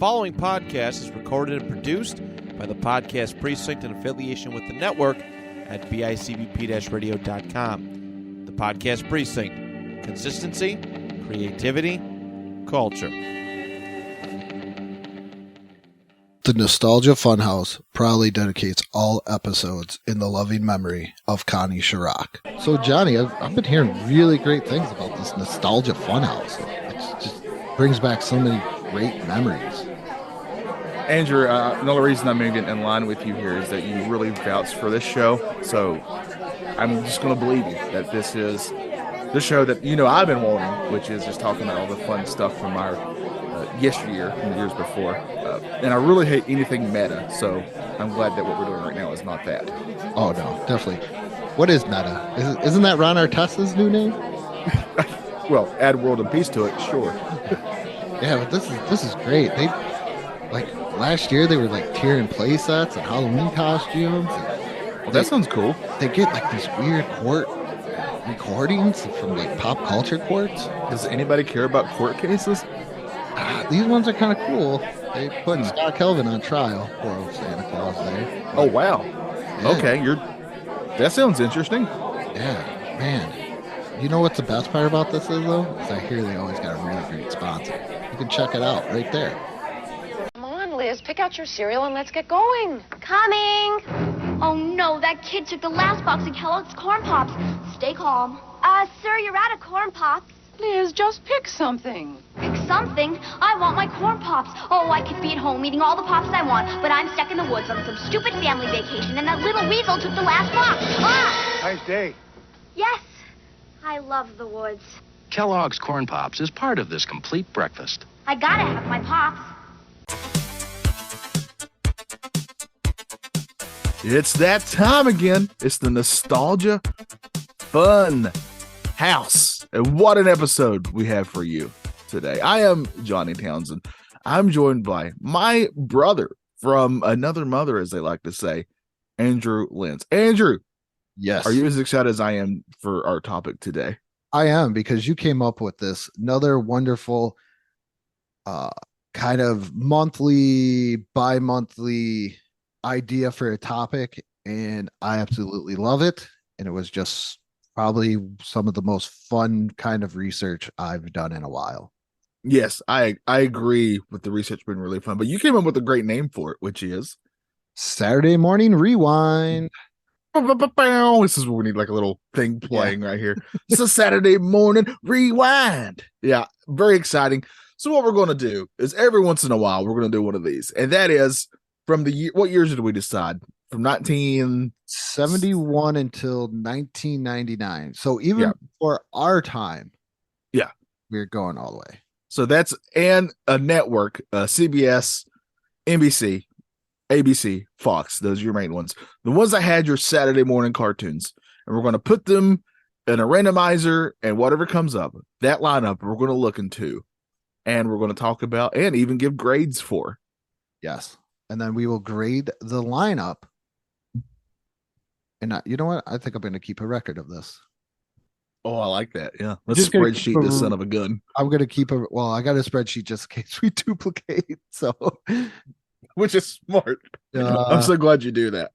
following podcast is recorded and produced by the Podcast Precinct in affiliation with the network at bicbp-radio.com. The Podcast Precinct. Consistency, creativity, culture. The Nostalgia Funhouse proudly dedicates all episodes in the loving memory of Connie Chirac. So, Johnny, I've been hearing really great things about this Nostalgia Funhouse. It just brings back so many great memories. Andrew, another reason I'm moving in line with you here is that you really vouch for this show. So I'm just going to believe you that this is the show that, I've been wanting, which is just talking about all the fun stuff from our yesteryear and the years before. And I really hate anything meta. So I'm glad that what we're doing right now is not that. Oh, no, definitely. What is meta? Isn't that Ron Artest's new name? Well, add world and peace to it, sure. Yeah, but this is great. They last year they were tiering play sets and Halloween costumes. Well, that sounds cool. They get these weird court recordings from pop culture courts. Does anybody care about court cases? These ones are kind of cool. They put Scott Kelvin on trial. Poor old Santa Claus there. Oh wow. Yeah. Okay, that sounds interesting. Yeah, man. You know what's the best part about this is though? Is I hear they always got a really great sponsor. You can check it out right there. Come on, Liz, pick out your cereal and let's get going. Coming. Oh no, that kid took the last box of Kellogg's Corn Pops. Stay calm. Sir, you're out of Corn Pops. Liz, just pick something. Pick something? I want my Corn Pops. Oh, I could be at home eating all the Pops I want, but I'm stuck in the woods on some stupid family vacation, and that little weasel took the last box. Ah! Nice day. Yes, I love the woods. Kellogg's Corn Pops is part of this complete breakfast. I gotta have my Pops. It's that time again. It's the Nostalgia Fun House. And what an episode we have for you today. I am Johnny Townsend. I'm joined by my brother from another mother, as they like to say, Andrew Lenz. Andrew, Yes. are you as excited as I am for our topic today? I am, because you came up with another wonderful kind of bi-monthly idea for a topic, and I absolutely love it. And it was just probably some of the most fun kind of research I've done in a while. Yes, I agree with the research being really fun, but you came up with a great name for it, which is Saturday Morning Rewind. This is where we need a little thing playing right here. It's a Saturday Morning Rewind. Yeah, very exciting. So what we're going to do is every once in a while, we're going to do one of these. And that is from the year, what years did we decide? From 1971 until 1999. So even for our time, we're going all the way. So that's and a network, CBS, NBC, ABC, Fox. Those are your main ones. The ones that had your Saturday morning cartoons. And we're going to put them in a randomizer, and whatever comes up, that lineup we're going to look into. And we're going to talk about and even give grades for. Yes. And then we will grade the lineup. And you know what? I think I'm going to keep a record of this. Oh, I like that. Yeah. Let's Just gonna spreadsheet this son of a gun. I'm going to keep I got a spreadsheet just in case we duplicate. So, which is smart. I'm so glad you do that.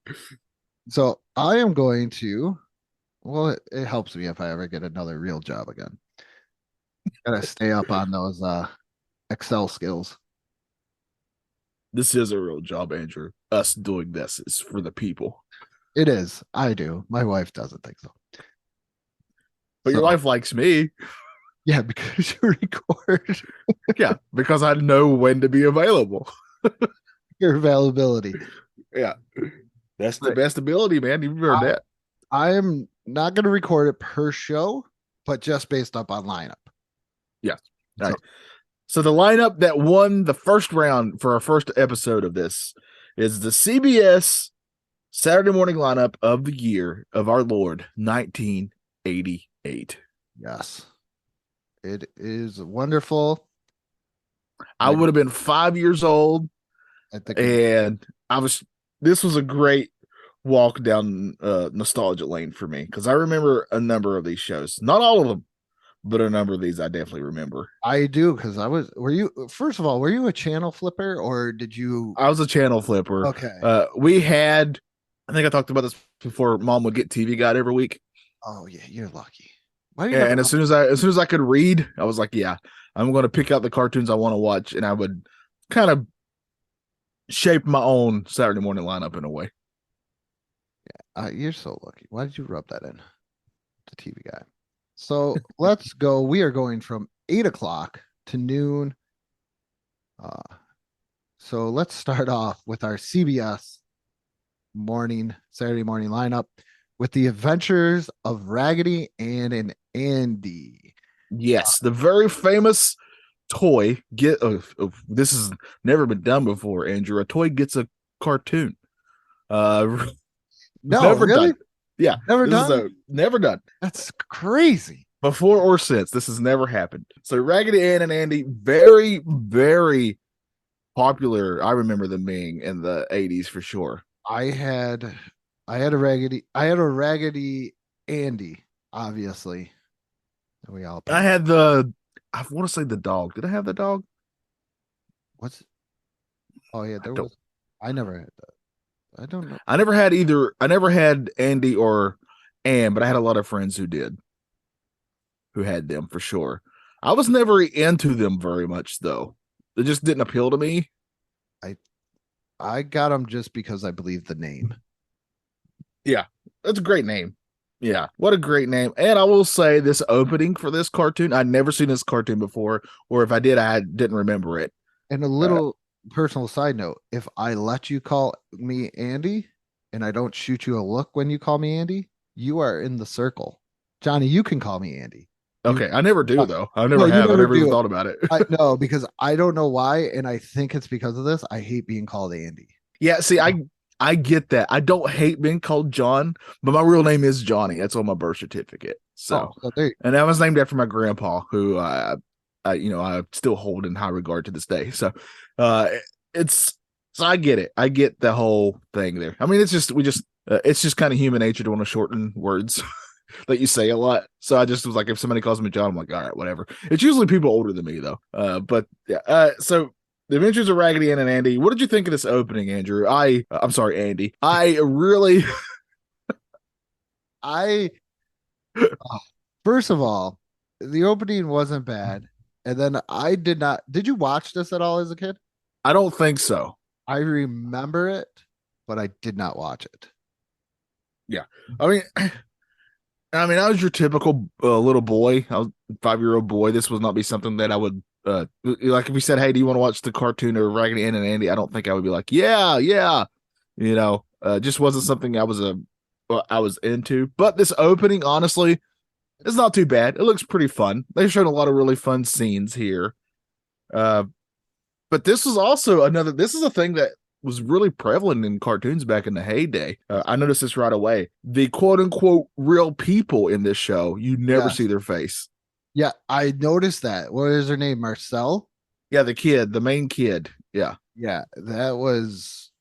So I am going to, it helps me if I ever get another real job again. Gotta stay up on those Excel skills. This is a real job, Andrew. Us doing this is for the people. It is. I do. My wife doesn't think so. But your wife likes me. Yeah, because you record. Yeah, because I know when to be available. Your availability. Yeah. That's the best ability, man. You've heard that. I am not going to record it per show, but just based up on lineup. Yeah. All right. So the lineup that won the first round for our first episode of this is the CBS Saturday morning lineup of the year of our Lord, 1988. Yes. It is wonderful. I would have been 5 years old. I think, and this was a great walk down nostalgia lane for me, because I remember a number of these shows, not all of them, but a number of these I definitely remember. I do because first of all, were you a channel flipper or did you? I was a channel flipper. Okay. We had, I think I talked about this before. Mom would get TV Guide every week. Oh yeah, you're lucky. Why do you Yeah, never? and as soon as I could read, I was like, yeah, I'm going to pick out the cartoons I want to watch, and I would kind of shape my own Saturday morning lineup in a way. You're so lucky. Why did you rub that in? The TV guy. So let's go. We are going from 8 o'clock to noon. So let's start off with our CBS Saturday morning lineup with the Adventures of Raggedy Ann and Andy. Yes, the very famous toy this has never been done before, Andrew. A toy gets a cartoon. No, never really? done. Yeah, Never done. Never done. That's crazy. Before or since, this has never happened. So Raggedy Ann and Andy, very, very popular. I remember them being in the 80s for sure. I had a Raggedy Andy, obviously. We all. I want to say the dog. Did I have the dog? What's? Oh yeah, I never had that. I don't know. I never had either. I never had Andy or Ann, but I had a lot of friends who did. Who had them for sure. I was never into them very much though. They just didn't appeal to me. I got them just because I believe the name. Yeah, that's a great name. Yeah, what a great name. And I will say this opening for this cartoon, I'd never seen this cartoon before, or if I did, I didn't remember it. And a little personal side note, if I let you call me Andy and I don't shoot you a look when you call me Andy, you are in the circle. Johnny, you can call me Andy. Okay, I never do though. I never have. I never even thought about it. No, because I don't know why, and I think it's because of this. I hate being called Andy. Yeah, see, I get that. I don't hate being called John, but my real name is Johnny. That's on my birth certificate. And I was named after my grandpa, who I still hold in high regard to this day. So, I get it. I get the whole thing there. I mean, it's just kind of human nature to want to shorten words. That you say a lot. So I just was like, if somebody calls me John, I'm like, all right, whatever. It's usually people older than me though. But yeah. So The Adventures of Raggedy Ann and Andy. What did you think of this opening, Andrew? I'm sorry, Andy. I really First of all, the opening wasn't bad. And then did you watch this at all as a kid? I don't think so. I remember it, but I did not watch it. Yeah. I mean, I was your typical little boy. I was a 5-year-old boy. This would not be something that I would like if you said, "Hey, do you want to watch the cartoon of Raggedy Ann and Andy?" I don't think I would be like, "Yeah." Just wasn't something I was into. But this opening, honestly, it's not too bad. It looks pretty fun. They showed a lot of really fun scenes here. But this is also this is a thing that was really prevalent in cartoons back in the heyday. I noticed this right away. The quote unquote real people in this show, you never see their face. Yeah, I noticed that. What is her name? Marcel? Yeah, the main kid. Yeah. Yeah, that was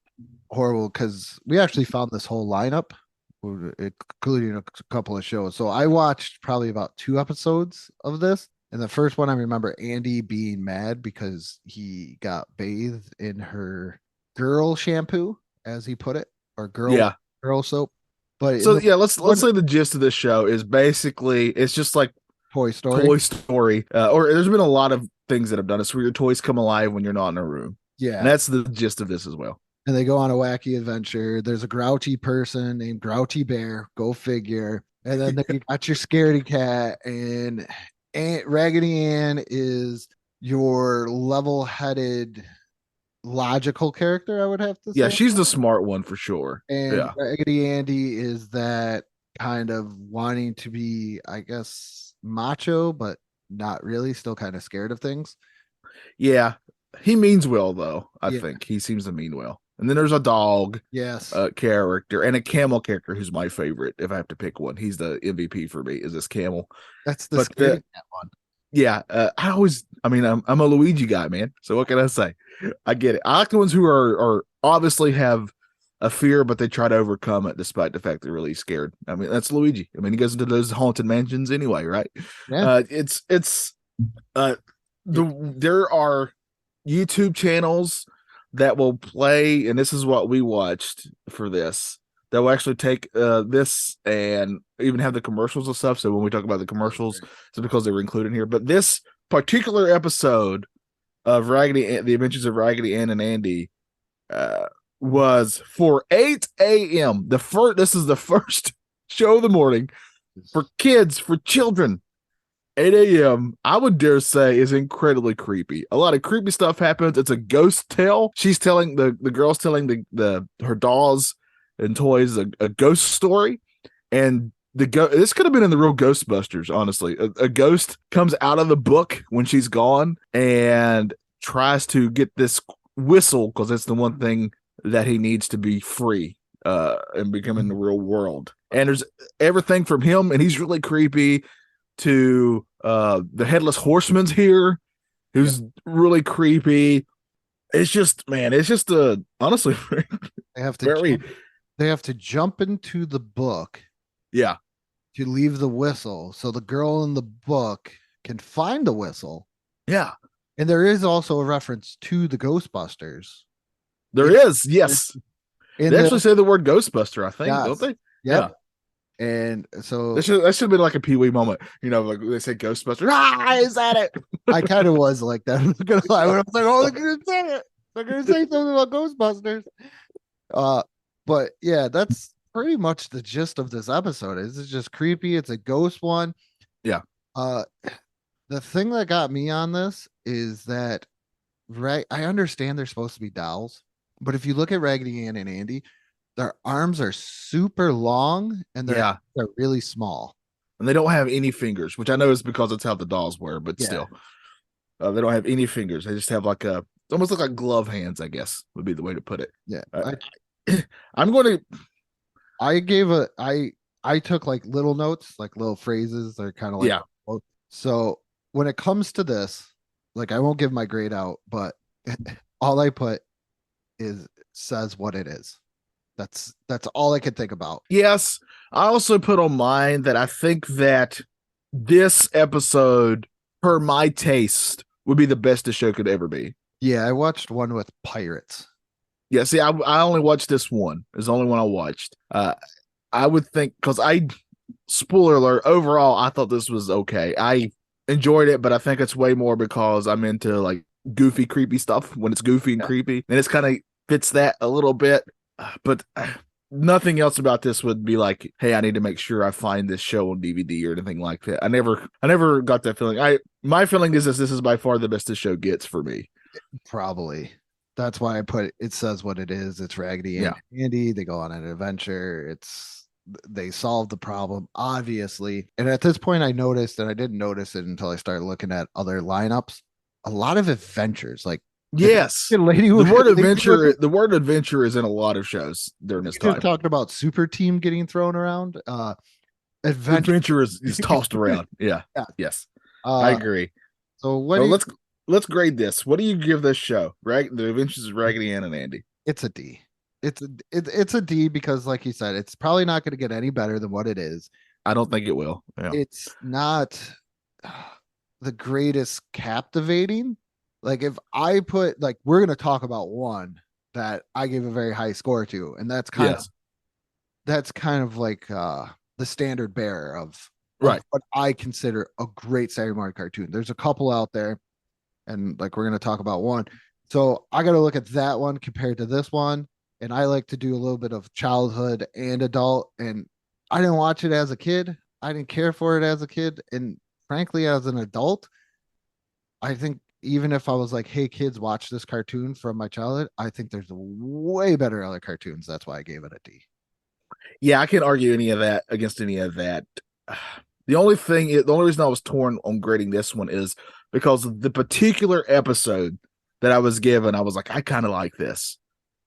horrible because we actually found this whole lineup, including a couple of shows. So I watched probably about 2 episodes of this. And the first one, I remember Andy being mad because he got bathed in her girl shampoo, as he put it, or girl soap. But let's say the gist of this show is basically it's just like Toy Story. Or there's been a lot of things that have done this where your toys come alive when you're not in a room. Yeah, and that's the gist of this as well. And they go on a wacky adventure. There's a grouchy person named Grouchy Bear. Go figure. And then you got your scaredy cat, and Raggedy Ann is your level-headed, logical character, I would have to say. Yeah, she's the smart one for sure. And Raggedy Andy is that kind of wanting to be, I guess, macho, but not really, still kind of scared of things. Yeah, he means well, though. I think he seems to mean well. And then there's a dog character and a camel character who's my favorite. If I have to pick one, he's the MVP for me, is this camel. That's the scaredy cat one. Yeah, I'm a Luigi guy, man. So what can I say? I get it. I like the ones who are obviously have a fear, but they try to overcome it despite the fact they're really scared. I mean, that's Luigi. I mean, he goes into those haunted mansions anyway, right? Yeah. There are YouTube channels that will play, and this is what we watched for this. That will actually take this and even have the commercials and stuff. So when we talk about the commercials, it's because they were included here. But this particular episode of The Adventures of Raggedy Ann and Andy was for 8 a.m. This is the first show of the morning for kids, for children. 8 a.m. I would dare say is incredibly creepy. A lot of creepy stuff happens. It's a ghost tale. She's telling the girl's telling her dolls and toys a ghost story, and this could have been in the real Ghostbusters. Honestly, a ghost comes out of the book when she's gone and tries to get this whistle because it's the one thing that he needs to be free and become in the real world. And there's everything from him, and he's really creepy, to the Headless Horseman's here, who's really creepy. It's just, man, honestly, they have to jump into the book, yeah, to leave the whistle, so the girl in the book can find the whistle. Yeah, and there is also a reference to the Ghostbusters. There is, yes. They actually say the word Ghostbuster, I think, don't they? Yeah. And so that should have been like a Pee-wee moment, like they say Ghostbusters. Is that it? I kind of was like that. I'm not gonna lie. When I was like, oh, they're gonna say it. They're gonna say something about Ghostbusters. But yeah, that's pretty much the gist of this episode. It's just creepy. It's a ghost one. Yeah. The thing that got me on this is that, right, I understand they're supposed to be dolls, but if you look at Raggedy Ann and Andy, their arms are super long and they're really small. And they don't have any fingers, which I know is because it's how the dolls were, but still. They don't have any fingers. They just have almost look like glove hands, I guess, would be the way to put it. Yeah. I took like little notes, like little phrases. They're kind of like, so when it comes to this, like, I won't give my grade out, but all I put says what it is. That's all I could think about. Yes. I also put on mine that I think that this episode, per my taste, would be the best the show could ever be. Yeah, I watched one with pirates. Yeah, see, I only watched this one. It's the only one I watched. I would think, because spoiler alert, overall, I thought this was okay. I enjoyed it, but I think it's way more because I'm into like goofy, creepy stuff when it's goofy and creepy. And it's kind of fits that a little bit. But nothing else about this would be like, hey, I need to make sure I find this show on DVD or anything like that. I never got that feeling. My feeling is this is by far the best this show gets for me. Probably. That's why I put it says what it is. It's Raggedy and Andy. They go on an adventure. They solve the problem, obviously. And at this point, I noticed, and I didn't notice it until I started looking at other lineups, a lot of adventures. Like, yes, the word adventure is in a lot of shows during this time. Talking about super team getting thrown around. Adventure is tossed around. Yeah. Yes. I agree. So let's grade this. What do you give this show? The Adventures of Raggedy Ann and Andy. It's a D. It's a D because, like you said, it's probably not going to get any better than what it is. I don't think it will. Yeah. It's not the greatest captivating. Like, if I put, like, we're going to talk about one that I gave a very high score to, and that's kind of like the standard bearer of what I consider a great Saturday morning cartoon. There's a couple out there, and like, we're going to talk about one. So I got to look at that one compared to this one. And I like to do a little bit of childhood and adult. And I didn't watch it as a kid. I didn't care for it as a kid. And frankly, as an adult, I think even if I was like, hey, kids, watch this cartoon from my childhood, I think there's way better other cartoons. That's why I gave it a D. Yeah, I can't argue against any of that. The only reason I was torn on grading this one is because of the particular episode that I was given. I was like, I kind of like this.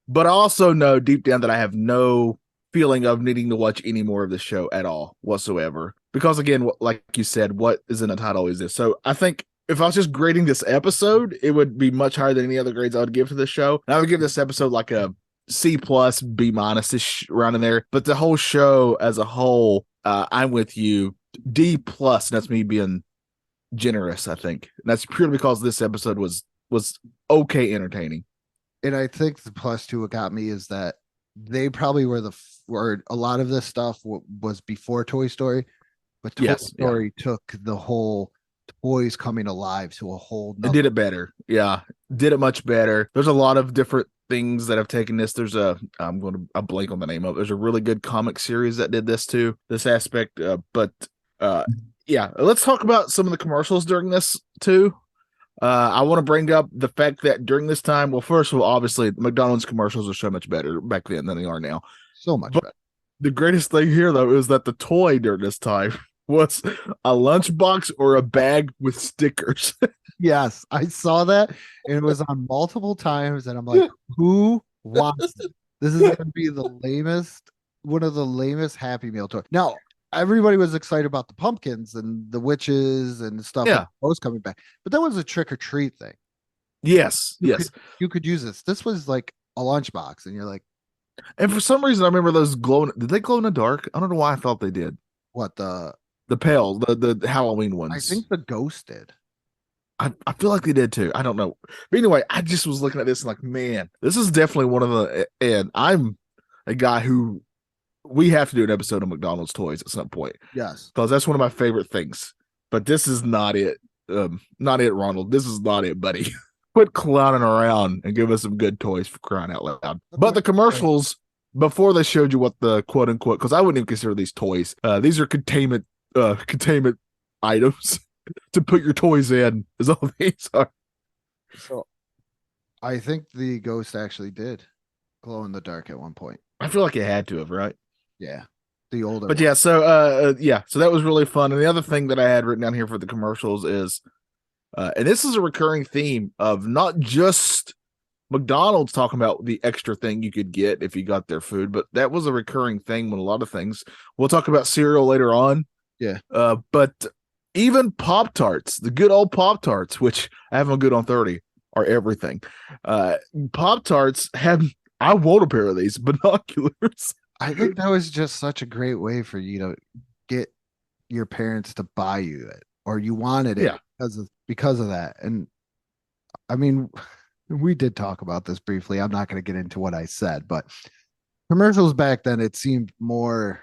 But I also know deep down that I have no feeling of needing to watch any more of the show at all whatsoever. Because again, like you said, what is in the title is this. So I think if I was just grading this episode, it would be much higher than any other grades I would give to this show. And I would give this episode like a C plus, B minus ish around in there. But the whole show as a whole, I'm with you. D plus, and that's me being generous, I think. And that's purely because this episode was okay entertaining. And I think the plus two what got me is that they probably were where a lot of this stuff was before Toy Story, but Toy Story took the whole toys coming alive to a whole It did it better. Yeah, did it much better. There's a lot of different things that have taken this. There's I'm going to blank on the name of it. There's a really good comic series that did this too, this aspect. But yeah, let's talk about some of the commercials during this too. I want to bring up the fact that during this time, well, first of all, obviously McDonald's commercials are so much better back then than they are now. So much better. The greatest thing here though is that the toy during this time was a lunchbox or a bag with stickers. Yes, I saw that. And it was on multiple times, and I'm like, who wants it? This is going to be one of the lamest Happy Meal toys. Now, everybody was excited about the pumpkins and the witches and stuff. Yeah. Those coming back. But that was a trick or treat thing. Yes. You could use this. This was like a lunchbox, and you're like, and for some reason, I remember those glowing. Did they glow in the dark? I don't know why I thought they did. What the pale, the Halloween ones? I think the ghost did. I feel like they did too. I don't know. But anyway, I just was looking at this and like, man, this is definitely one of the. And I'm a guy who we have to do an episode of McDonald's toys at some point. Yes, because that's one of my favorite things. But this is not it. Not it, Ronald. This is not it, buddy. Quit clowning around and give us some good toys for crying out loud. But the commercials before they showed you what the quote unquote, because I wouldn't even consider these toys. These are containment items to put your toys in. Is all these are. So, I think the ghost actually did glow in the dark at one point. I feel like it had to have, right? Yeah, the older. But yeah, so so that was really fun. And the other thing that I had written down here for the commercials is. And this is a recurring theme of not just McDonald's talking about the extra thing you could get if you got their food, but that was a recurring thing with a lot of things. We'll talk about cereal later on. Yeah. But even Pop-Tarts, the good old Pop-Tarts, which I have on good on 30, are everything. Pop-Tarts I want a pair of these binoculars. I think that was just such a great way for you to get your parents to buy you it, or you wanted it. Yeah. Because of that. And I mean, we did talk about this briefly. I'm not going to get into what I said, but commercials back then, it seemed more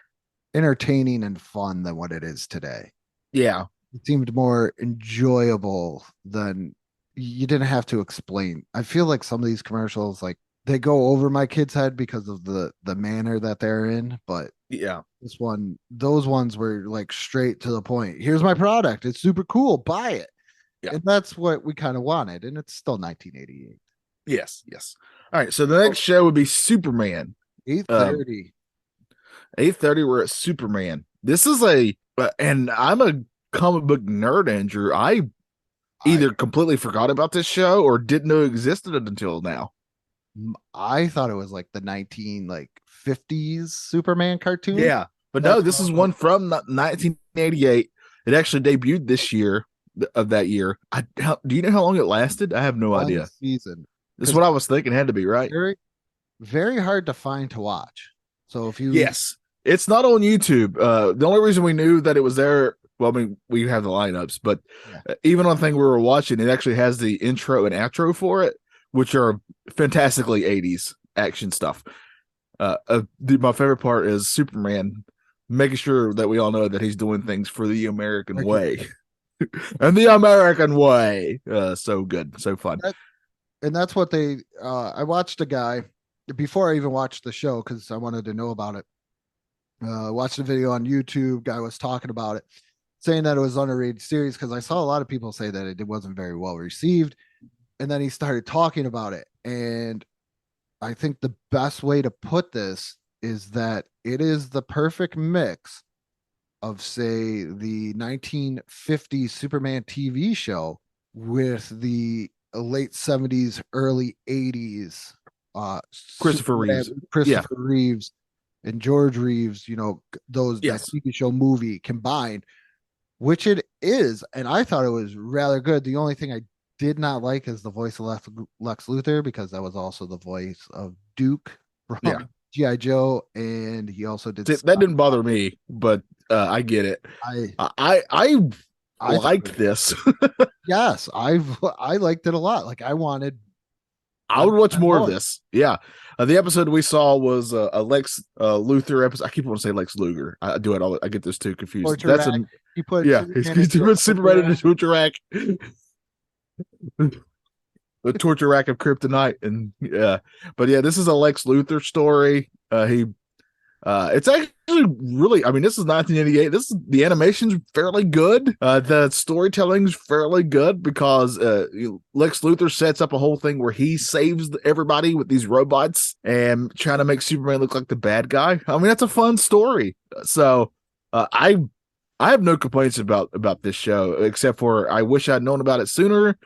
entertaining and fun than what it is today. Yeah. It seemed more enjoyable than you didn't have to explain. I feel like some of these commercials, like they go over my kid's head because of the manner that they're in, but yeah, those ones were like straight to the point. Here's my product. It's super cool. Buy it. Yeah. And that's what we kind of wanted. And it's still 1988. Yes. All right. So the next show would be Superman. 8:30. 8:30. We're at Superman. This is and I'm a comic book nerd, Andrew. I either completely forgot about this show or didn't know it existed until now. I thought it was like the 1950s Superman cartoon. Yeah, but no, this is one from 1988. It actually debuted this year of that year. Do you know how long it lasted? I have no idea. Season. This is what I was thinking. Had to be right. Very, very hard to find to watch. So if you it's not on YouTube. The only reason we knew that it was there. Well, I mean, we have the lineups, but even on the thing we were watching, it actually has the intro and outro for it, which are fantastically 80s action stuff. My favorite part is Superman making sure that we all know that he's doing things for the American way. And the American way. So good. So fun. And that's what I watched a guy before I even watched the show because I wanted to know about it. Watched a video on YouTube. Guy was talking about it, saying that it was underrated series because I saw a lot of people say that it wasn't very well received. And then he started talking about it. And I think the best way to put this is that it is the perfect mix of, say, the 1950s Superman TV show with the late 70s, early 80s Christopher Reeves and George Reeves, that TV show movie combined, which it is. And I thought it was rather good. The only thing I did not like is the voice of Lex Luthor, because that was also the voice of Duke Yeah. G.I. Joe, and he also did. See, that didn't bother me, but I get it. I I I thought liked this. yes, I liked it a lot. Like I wanted. I would watch more of this. Yeah. The episode we saw was a Lex Luthor episode. I keep wanting to say Lex Luger. I do it all. I get those two confused. Torture That's rack. He put yeah. He put Superman in the torture rack. The torture rack of kryptonite, and yeah. But yeah, this is a Lex Luthor story. It's actually really, I mean, this is 1988. The animation's fairly good. The storytelling's fairly good because Lex Luthor sets up a whole thing where he saves everybody with these robots and trying to make Superman look like the bad guy. I mean, that's a fun story. So I have no complaints about this show, except for I wish I'd known about it sooner,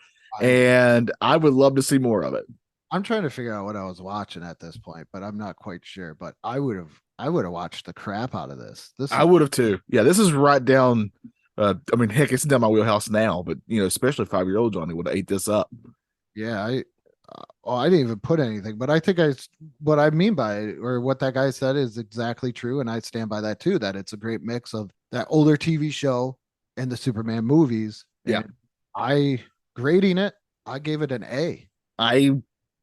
and I would love to see more of it. I'm trying to figure out what I was watching at this point, but I'm not quite sure. But I would have watched the crap out of this. I would have too. Yeah, this is right down. I mean, heck, it's down my wheelhouse now. But especially 5-year-old Johnny would have ate this up. Yeah, I didn't even put anything, but I think what I mean by it, or what that guy said, is exactly true, and I stand by that too. That it's a great mix of that older TV show and the Superman movies. Yeah, I grading it. I gave it an A.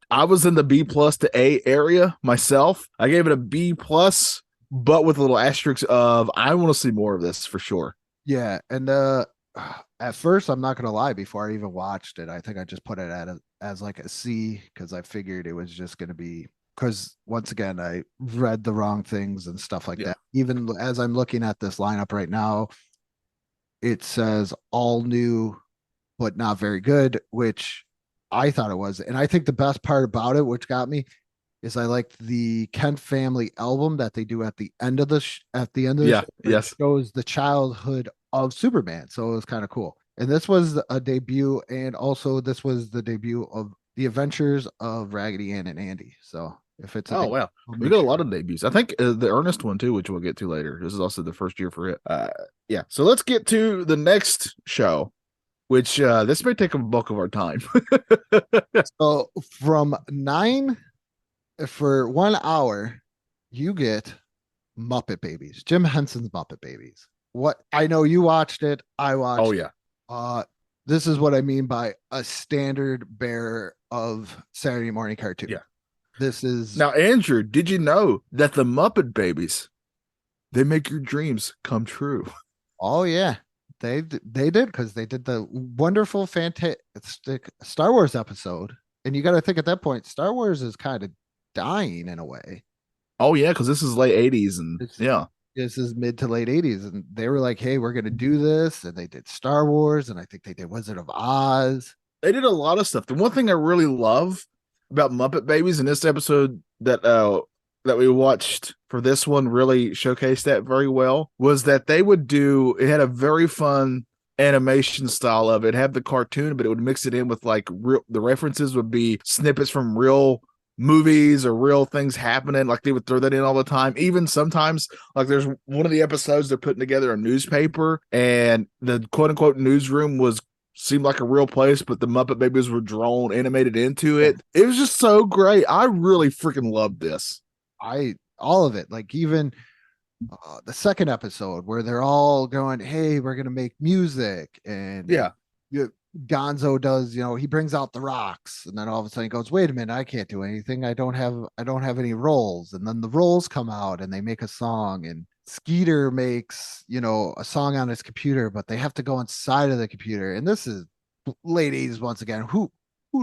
I was in the B+ to A area myself. I gave it a B+, but with a little asterisk of I want to see more of this for sure. Yeah, and at first, I'm not gonna lie, before I even watched it, I think I just put it as like a C because I figured it was just gonna be, because once again I read the wrong things and stuff like that. Even as I'm looking at this lineup right now, it says all new but not very good, which I thought it was. And I think the best part about it, which got me, is I liked the Kent family album that they do at the end of the show, yes, shows the childhood of Superman. So it was kind of cool. And this was a debut, and also this was the debut of the Adventures of Raggedy Ann and Andy. So if it's wow, we got a lot of debuts. I think the Ernest one too, which we'll get to later. This is also the first year for it. Yeah. So let's get to the next show, which this may take a bulk of our time. So from 9 for 1 hour, you get Muppet Babies, Jim Henson's Muppet Babies. What I know, you watched it. I watched. Oh yeah. This is what I mean by a standard bearer of Saturday morning cartoon. Yeah. This is now, Andrew. Did you know that the Muppet Babies, they make your dreams come true? Oh yeah. They did, because they did the wonderful, fantastic Star Wars episode, and you got to think at that point, Star Wars is kind of dying in a way. Oh yeah, because this is late 80s, and this is mid to late 80s, and they were like, "Hey, we're gonna do this," and they did Star Wars, and I think they did Wizard of Oz. They did a lot of stuff. The one thing I really love about Muppet Babies in this episode that we watched for this one really showcased that very well was that they would it had a very fun animation style of it, have the cartoon, but it would mix it in with like the references would be snippets from real movies or real things happening. Like they would throw that in all the time. Even sometimes, like there's one of the episodes they're putting together a newspaper, and the quote unquote newsroom seemed like a real place, but the Muppet Babies were drawn animated into it. It was just so great. I really freaking loved this. All of it, like even the second episode where they're all going, "Hey, we're gonna make music," and Gonzo does, he brings out the rocks, and then all of a sudden he goes, "Wait a minute, I can't do anything. I don't have any rolls." And then the rolls come out and they make a song, and Skeeter makes, a song on his computer, but they have to go inside of the computer. And this is late 80s once again. Who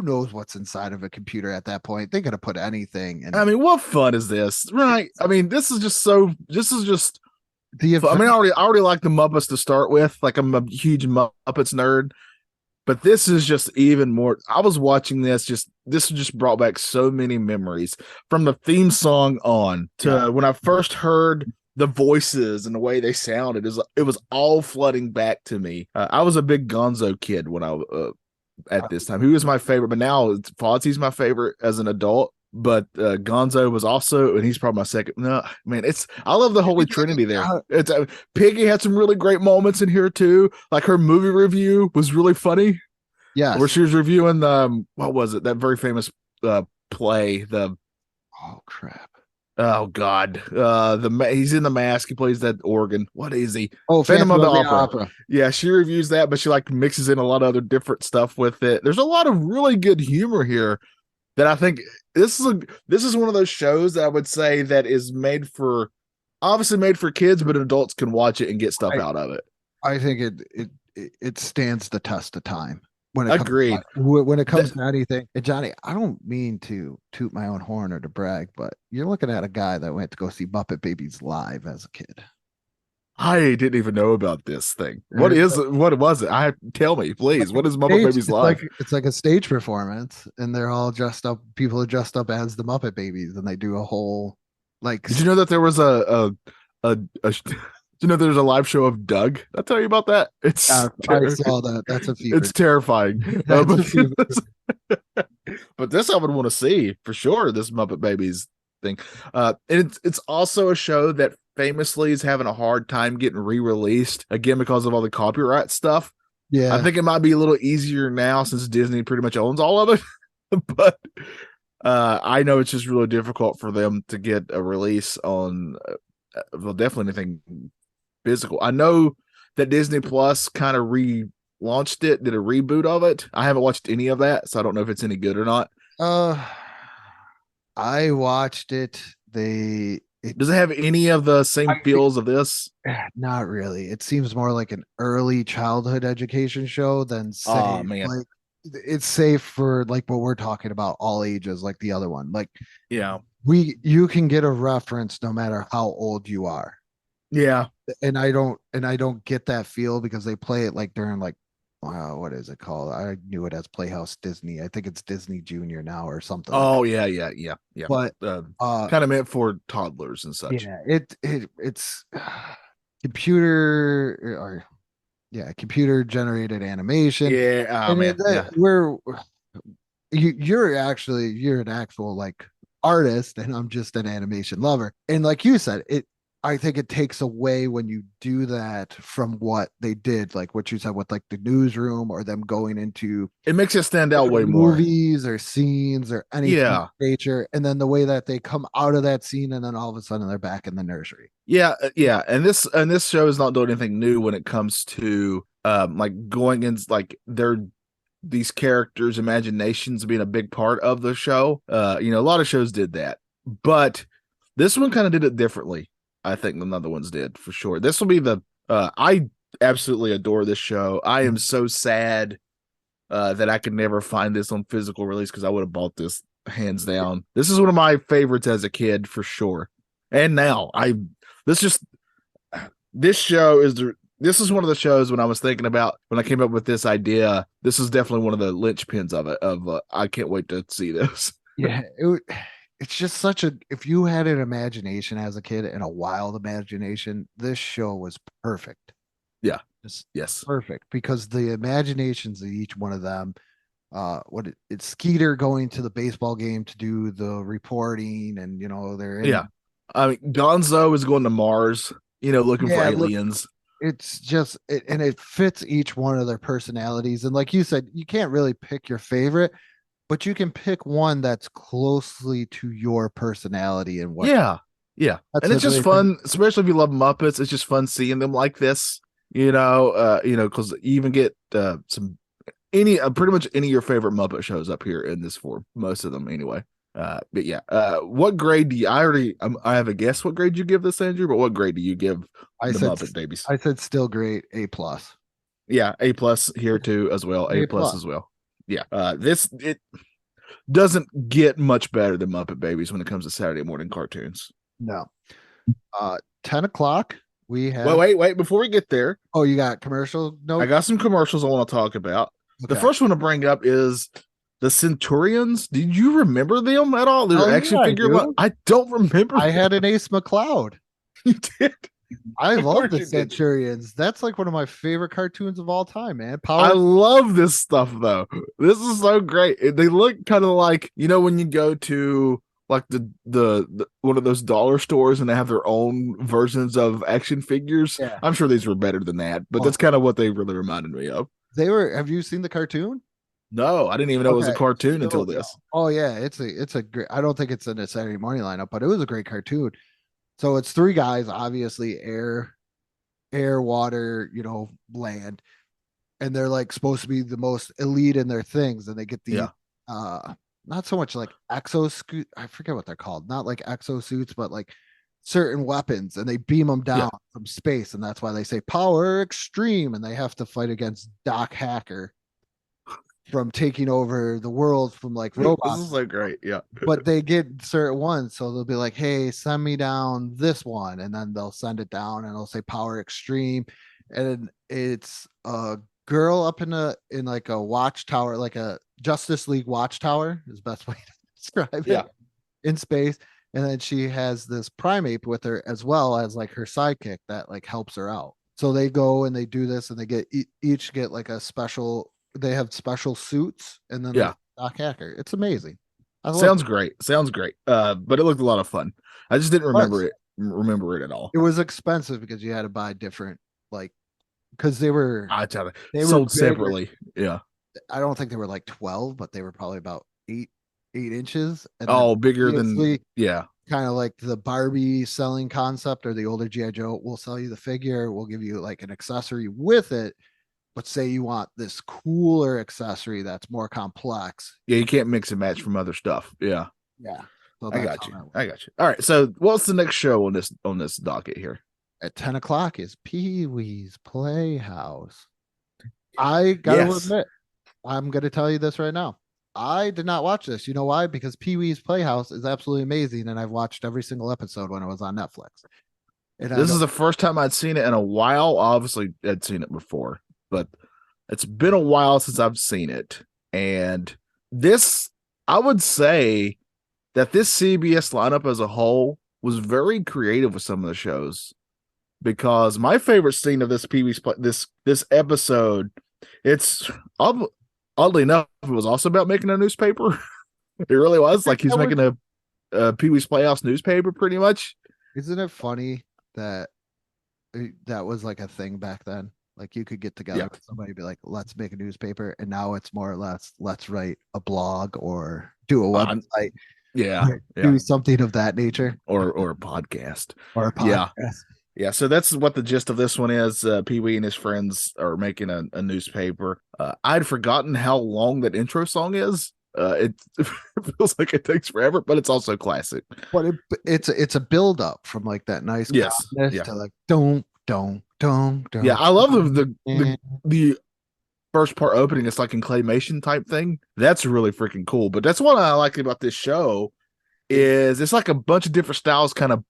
knows what's inside of a computer at that point? They're gonna put anything in. I mean, what fun is this, right? I mean, this is just the I mean, I already like the Muppets to start with. Like, I'm a huge Muppets nerd, but this is just even more. I was watching this just brought back so many memories from the theme song on to when I first heard the voices and the way they sounded. It was all flooding back to me. I was a big Gonzo kid when I at this time. He was my favorite, but now Fozzie's my favorite as an adult. But Gonzo was also, and he's probably my second. No, man, I love the Holy Trinity there. It's Piggy had some really great moments in here too. Like her movie review was really funny. Yeah, where she was reviewing what was it? That very famous play. Oh crap! Oh God, he's in the mask. He plays that organ. What is he? Oh, Phantom of the Opera. Opera. Yeah, she reviews that, but she like mixes in a lot of other different stuff with it. There's a lot of really good humor here that I think this is one of those shows that I would say that is obviously made for kids, but adults can watch it and get stuff out of it. I think it stands the test of time when it Agreed. when it comes to anything. And Johnny, I don't mean to toot my own horn or to brag, but you're looking at a guy that went to go see Muppet Babies live as a kid. I didn't even know about this thing. What was it? Tell me, please. What is Muppet Babies Live? It's like a stage performance, and they're all dressed up. People are dressed up as the Muppet Babies, and they do a whole like. Did you know that there was you know there's a live show of Doug? Did I tell you about that? I saw that. That's a fever. It's terrifying. But this I would want to see for sure. This Muppet Babies thing, and it's also a show that famously is having a hard time getting re-released again because of all the copyright stuff. Yeah, I think it might be a little easier now since Disney pretty much owns all of it. But I know it's just really difficult for them to get a release on. Well, definitely anything physical. I know that Disney Plus kind of relaunched it, did a reboot of it. I haven't watched any of that, so I don't know if it's any good or not. I watched it. Does it have any of the same feels of this? Not really. It seems more like an early childhood education show than safe. Oh man, like it's safe for like what we're talking about, all ages, like the other one. Like yeah, you can get a reference no matter how old you are. Yeah. And I don't get that feel because they play it like during like what is it called? I knew it as Playhouse Disney. I think it's Disney Junior now or something. Oh like yeah. But kind of meant for toddlers and such. Yeah, it's computer or computer generated animation. Yeah, oh, man. You're an actual like artist, and I'm just an animation lover. And like you said, I think it takes away when you do that from what they did, like what you said with like the newsroom or them going into it makes it stand out way more. Movies or scenes or anything of nature. And then the way that they come out of that scene and then all of a sudden they're back in the nursery. Yeah. And this show is not doing anything new when it comes to like going in like these characters' imaginations being a big part of the show. A lot of shows did that, but this one kind of did it differently. I think than the other ones did for sure. This will be I absolutely adore this show. I am so sad that I could never find this on physical release because I would have bought this hands down. This is one of my favorites as a kid for sure. And now this show is this is one of the shows when I was thinking about when I came up with this idea. This is definitely one of the linchpins of it. I can't wait to see this. Yeah, it's just if you had an imagination as a kid and a wild imagination, this show was perfect. Yeah. Yes. Perfect because the imaginations of each one of them, it's Skeeter going to the baseball game to do the reporting and, I mean, Gonzo is going to Mars, looking for aliens. It's just, and it fits each one of their personalities. And like you said, you can't really pick your favorite, but you can pick one that's closely to your personality and what. Yeah. And it's just fun, especially if you love Muppets. It's just fun seeing them like this, because you even get pretty much any of your favorite Muppet shows up here in this form, most of them anyway. But yeah, what grade do you? I have a guess what grade you give this, Andrew. But what grade do you give Muppet Babies? I said still great, A+. Yeah, A+ here too as well. A+ as well. Yeah, it doesn't get much better than Muppet Babies when it comes to Saturday morning cartoons. No. 10 o'clock. We have. Wait! Before we get there, oh, you got commercial? No, I got some commercials I want to talk about. Okay. The first one to bring up is the Centurions. Did you remember them at all? They're action figure. I don't remember. I had an Ace McCloud. You did. I love the Centurions. That's like one of my favorite cartoons of all time, man. I love this stuff though. This is so great. They look kind of like, when you go to like the one of those dollar stores and they have their own versions of action figures. Yeah. I'm sure these were better than that, but that's kind of what they really reminded me of. Have you seen the cartoon? No, I didn't even know it was a Okay, cartoon until so- this. Oh yeah, it's a great. I don't think it's in a Saturday morning lineup, but it was a great cartoon. So it's three guys, obviously air, water, land, and they're like supposed to be the most elite in their things, and they get the Yeah. not so much like exo, I forget what they're called, not like exosuits, but like certain weapons, and they beam them Yeah. down from space, and that's why they say power extreme, and they have to fight against Doc Hacker from taking over the world from like This robots. is so great. Yeah. But they get certain ones, so they'll be like, hey, send me down this one, and then they'll send it down, and it'll say power extreme, and it's a girl up in like a watchtower, like a Justice League watchtower is the best way to describe Yeah. it, in space. And then she has this primate with her, as well as like her sidekick that like helps her out. So they go and they do this, and they get each get like a special, they have special suits, and then Yeah. Doc Hacker. It's amazing. I love Sounds it. great. Sounds great. But it looked a lot of fun. I just didn't Was. remember it at all. It was expensive because you had to buy different, like, because they were I tell you, they sold were bigger. separately. Yeah. I don't think they were like 12, but they were probably about 8 inches. And then Oh, bigger than obviously, yeah. kind of like the Barbie selling concept, or the older GI Joe. We'll sell you the figure, we'll give you like an accessory with it. But say you want this cooler accessory that's more complex. Yeah, you can't mix and match from other stuff. Yeah. Yeah. So I that's got how you. that works. I got you. All right. So what's the next show on this docket here? At 10 o'clock is Pee Wee's Playhouse. I gotta Yes. admit, I'm gonna tell you this right now. I did not watch this. You know why? Because Pee Wee's Playhouse is absolutely amazing, and I've watched every single episode when it was on Netflix. And I This know is the first time I'd seen it in a while. Obviously, I'd seen it before, but it's been a while since I've seen it. And this, I would say that this CBS lineup as a whole was very creative with some of the shows. Because my favorite scene of this Pee Wee's this episode, it's oddly enough, it was also about making a newspaper. It really was. Like he's making a Pee Wee's Playhouse newspaper, pretty much. Isn't it funny that that was like a thing back then? Like you could get together Yeah. with somebody and be like, let's make a newspaper. And now it's more or less, let's write a blog or do a website, Yeah, do something of that nature, or a podcast. or a Yeah. podcast. Yeah, so that's what the gist of this one is. Pee Wee and his friends are making a newspaper. I'd forgotten how long that intro song is. It feels like it takes forever, but it's also classic. But it's a build up from like that nice Yes, calmness yeah. to like don't. Yeah, I love the first part opening. It's like in claymation type thing. That's really freaking cool. But that's what I like about this show is it's like a bunch of different styles kind of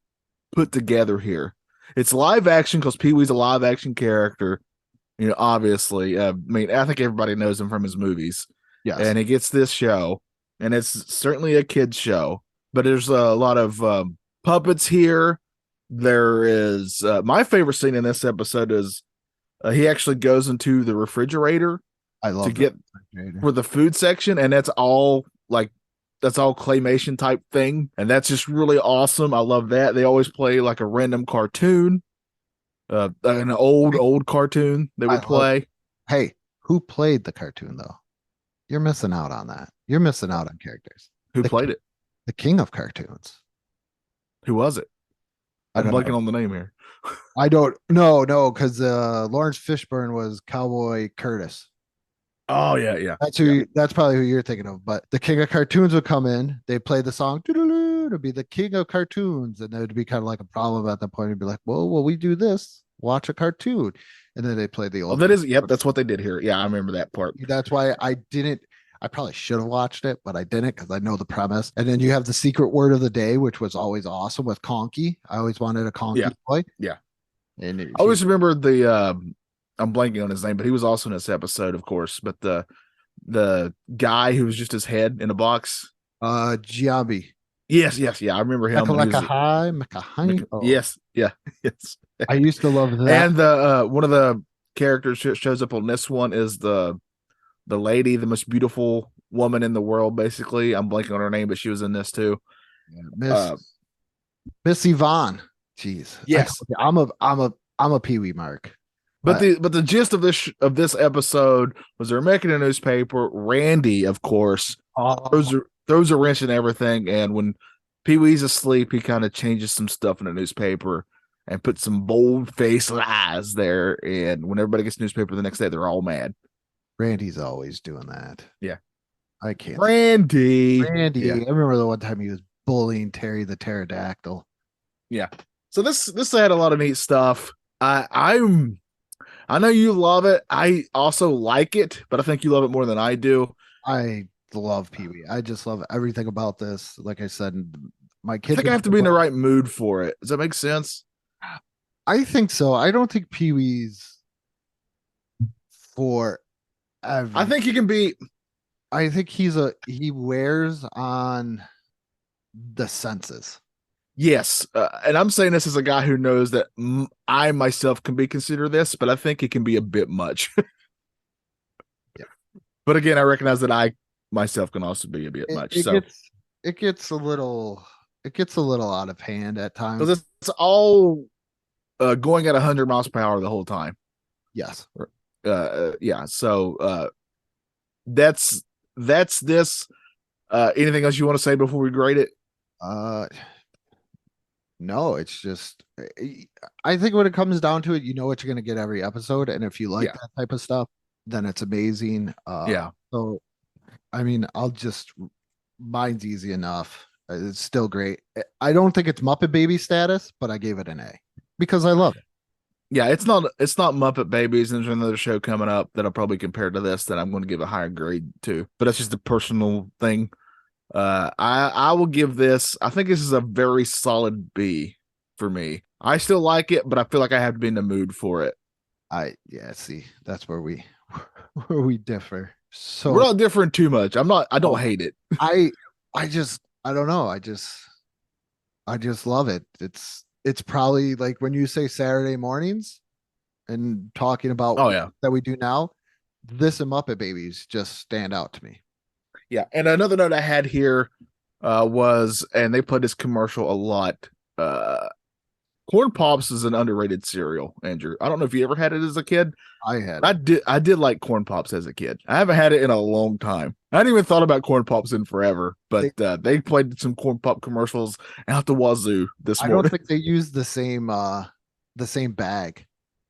put together here. It's live action because Pee Wee's a live action character, obviously. I mean, I think everybody knows him from his movies. Yes. And he gets this show, and it's certainly a kid's show, but there's a lot of puppets here. There is my favorite scene in this episode is he actually goes into the refrigerator I love to get for the food section, and that's all claymation type thing, and that's just really awesome. I love that. They always play like a random cartoon, an old cartoon they would play. Hey, who played the cartoon though? You're missing out on that. You're missing out on characters. Who played it? The king of cartoons. Who was it? I'm don't blanking know. on the name here. I don't know, because Lawrence Fishburne was Cowboy Curtis. Oh yeah. That's probably who you're thinking of. But the king of cartoons would come in, they play the song to be the king of cartoons, and there'd be kind of like a problem at that point. It'd be like, well, we do this, watch a cartoon, and then they play the old. That's what they did here. Yeah, I remember that part. That's why I didn't. I probably should have watched it, but I didn't because I know the premise. And then you have the secret word of the day, which was always awesome with Conky. I always wanted a Conky toy. Yeah. And I always remember I'm blanking on his name, but he was also in this episode, of course. But the guy who was just his head in a box. Giambi. Yes, yeah. I remember him. Yes. I used to love that. And one of the characters shows up on this one is the lady, the most beautiful woman in the world, basically. I'm blanking on her name, but she was in this too. Miss Yvonne. Jeez. Yes. I'm a Pee Wee mark. But the gist of this episode was they're making a newspaper. Randy, of course, throws a wrench in everything, and when Pee Wee's asleep, he kind of changes some stuff in the newspaper and puts some bold-faced lies there. And when everybody gets newspaper the next day, they're all mad. Randy's always doing that. Yeah. I can't. Randy. Yeah. I remember the one time he was bullying Terry the pterodactyl. Yeah. So this had a lot of neat stuff. I know you love it. I also like it, but I think you love it more than I do. I love Pee Wee. I just love everything about this. Like I said, my kids. I think I have to be in the right mood for it. Does that make sense? I think so. I don't think Pee Wee's for every. I think he can be. I think he wears on the senses. Yes, and I'm saying this as a guy who knows that I myself can be considered this, but I think it can be a bit much. Yeah. But again, I recognize that I myself can also be a bit much. It gets a little out of hand at times. Because it's all going at 100 miles per hour the whole time. Yes. Yeah. So that's this. Anything else you want to say before we grade it? No, it's just, I think when it comes down to it, you know what you're going to get every episode. And if you like that type of stuff, then it's amazing. Yeah. So, I mean, mine's easy enough. It's still great. I don't think it's Muppet Baby status, but I gave it an A because I love it. Yeah, it's not Muppet Babies, and there's another show coming up that I'll probably compare to this that I'm going to give a higher grade to. But that's just a personal thing. I will give this. I think this is a very solid B for me. I still like it, but I feel like I have to be in the mood for it. See, that's where we differ. So we're not different too much. I don't hate it. I don't know. I just love it. It's probably like when you say Saturday mornings and talking about that we do now, this and Muppet Babies just stand out to me. Yeah, and another note I had here was, and they played this commercial a lot. Corn Pops is an underrated cereal, Andrew. I don't know if you ever had it as a kid. I had. I did like Corn Pops as a kid. I haven't had it in a long time. I hadn't even thought about Corn Pops in forever, but they played some Corn Pop commercials out the wazoo this morning. I don't think they used the same bag.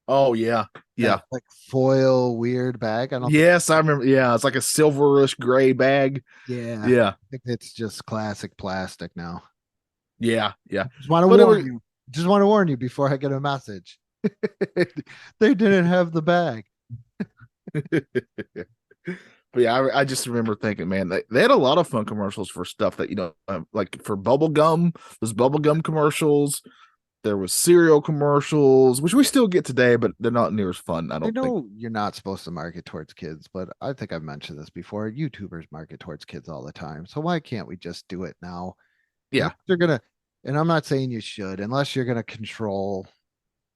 Oh yeah. Like foil weird bag. Yes, I remember. Yeah, it's like a silverish gray bag. Yeah. I think it's just classic plastic now. Yeah. Just want to warn you before I get a message. They didn't have the bag. But yeah, I just remember thinking, man, they had a lot of fun commercials for stuff that, like for bubble gum, those bubble gum commercials. There was cereal commercials, which we still get today, but they're not near as fun. I know you're not supposed to market towards kids, but I think I've mentioned this before. YouTubers market towards kids all the time. So why can't we just do it now? Yeah. And I'm not saying you should, unless you're going to control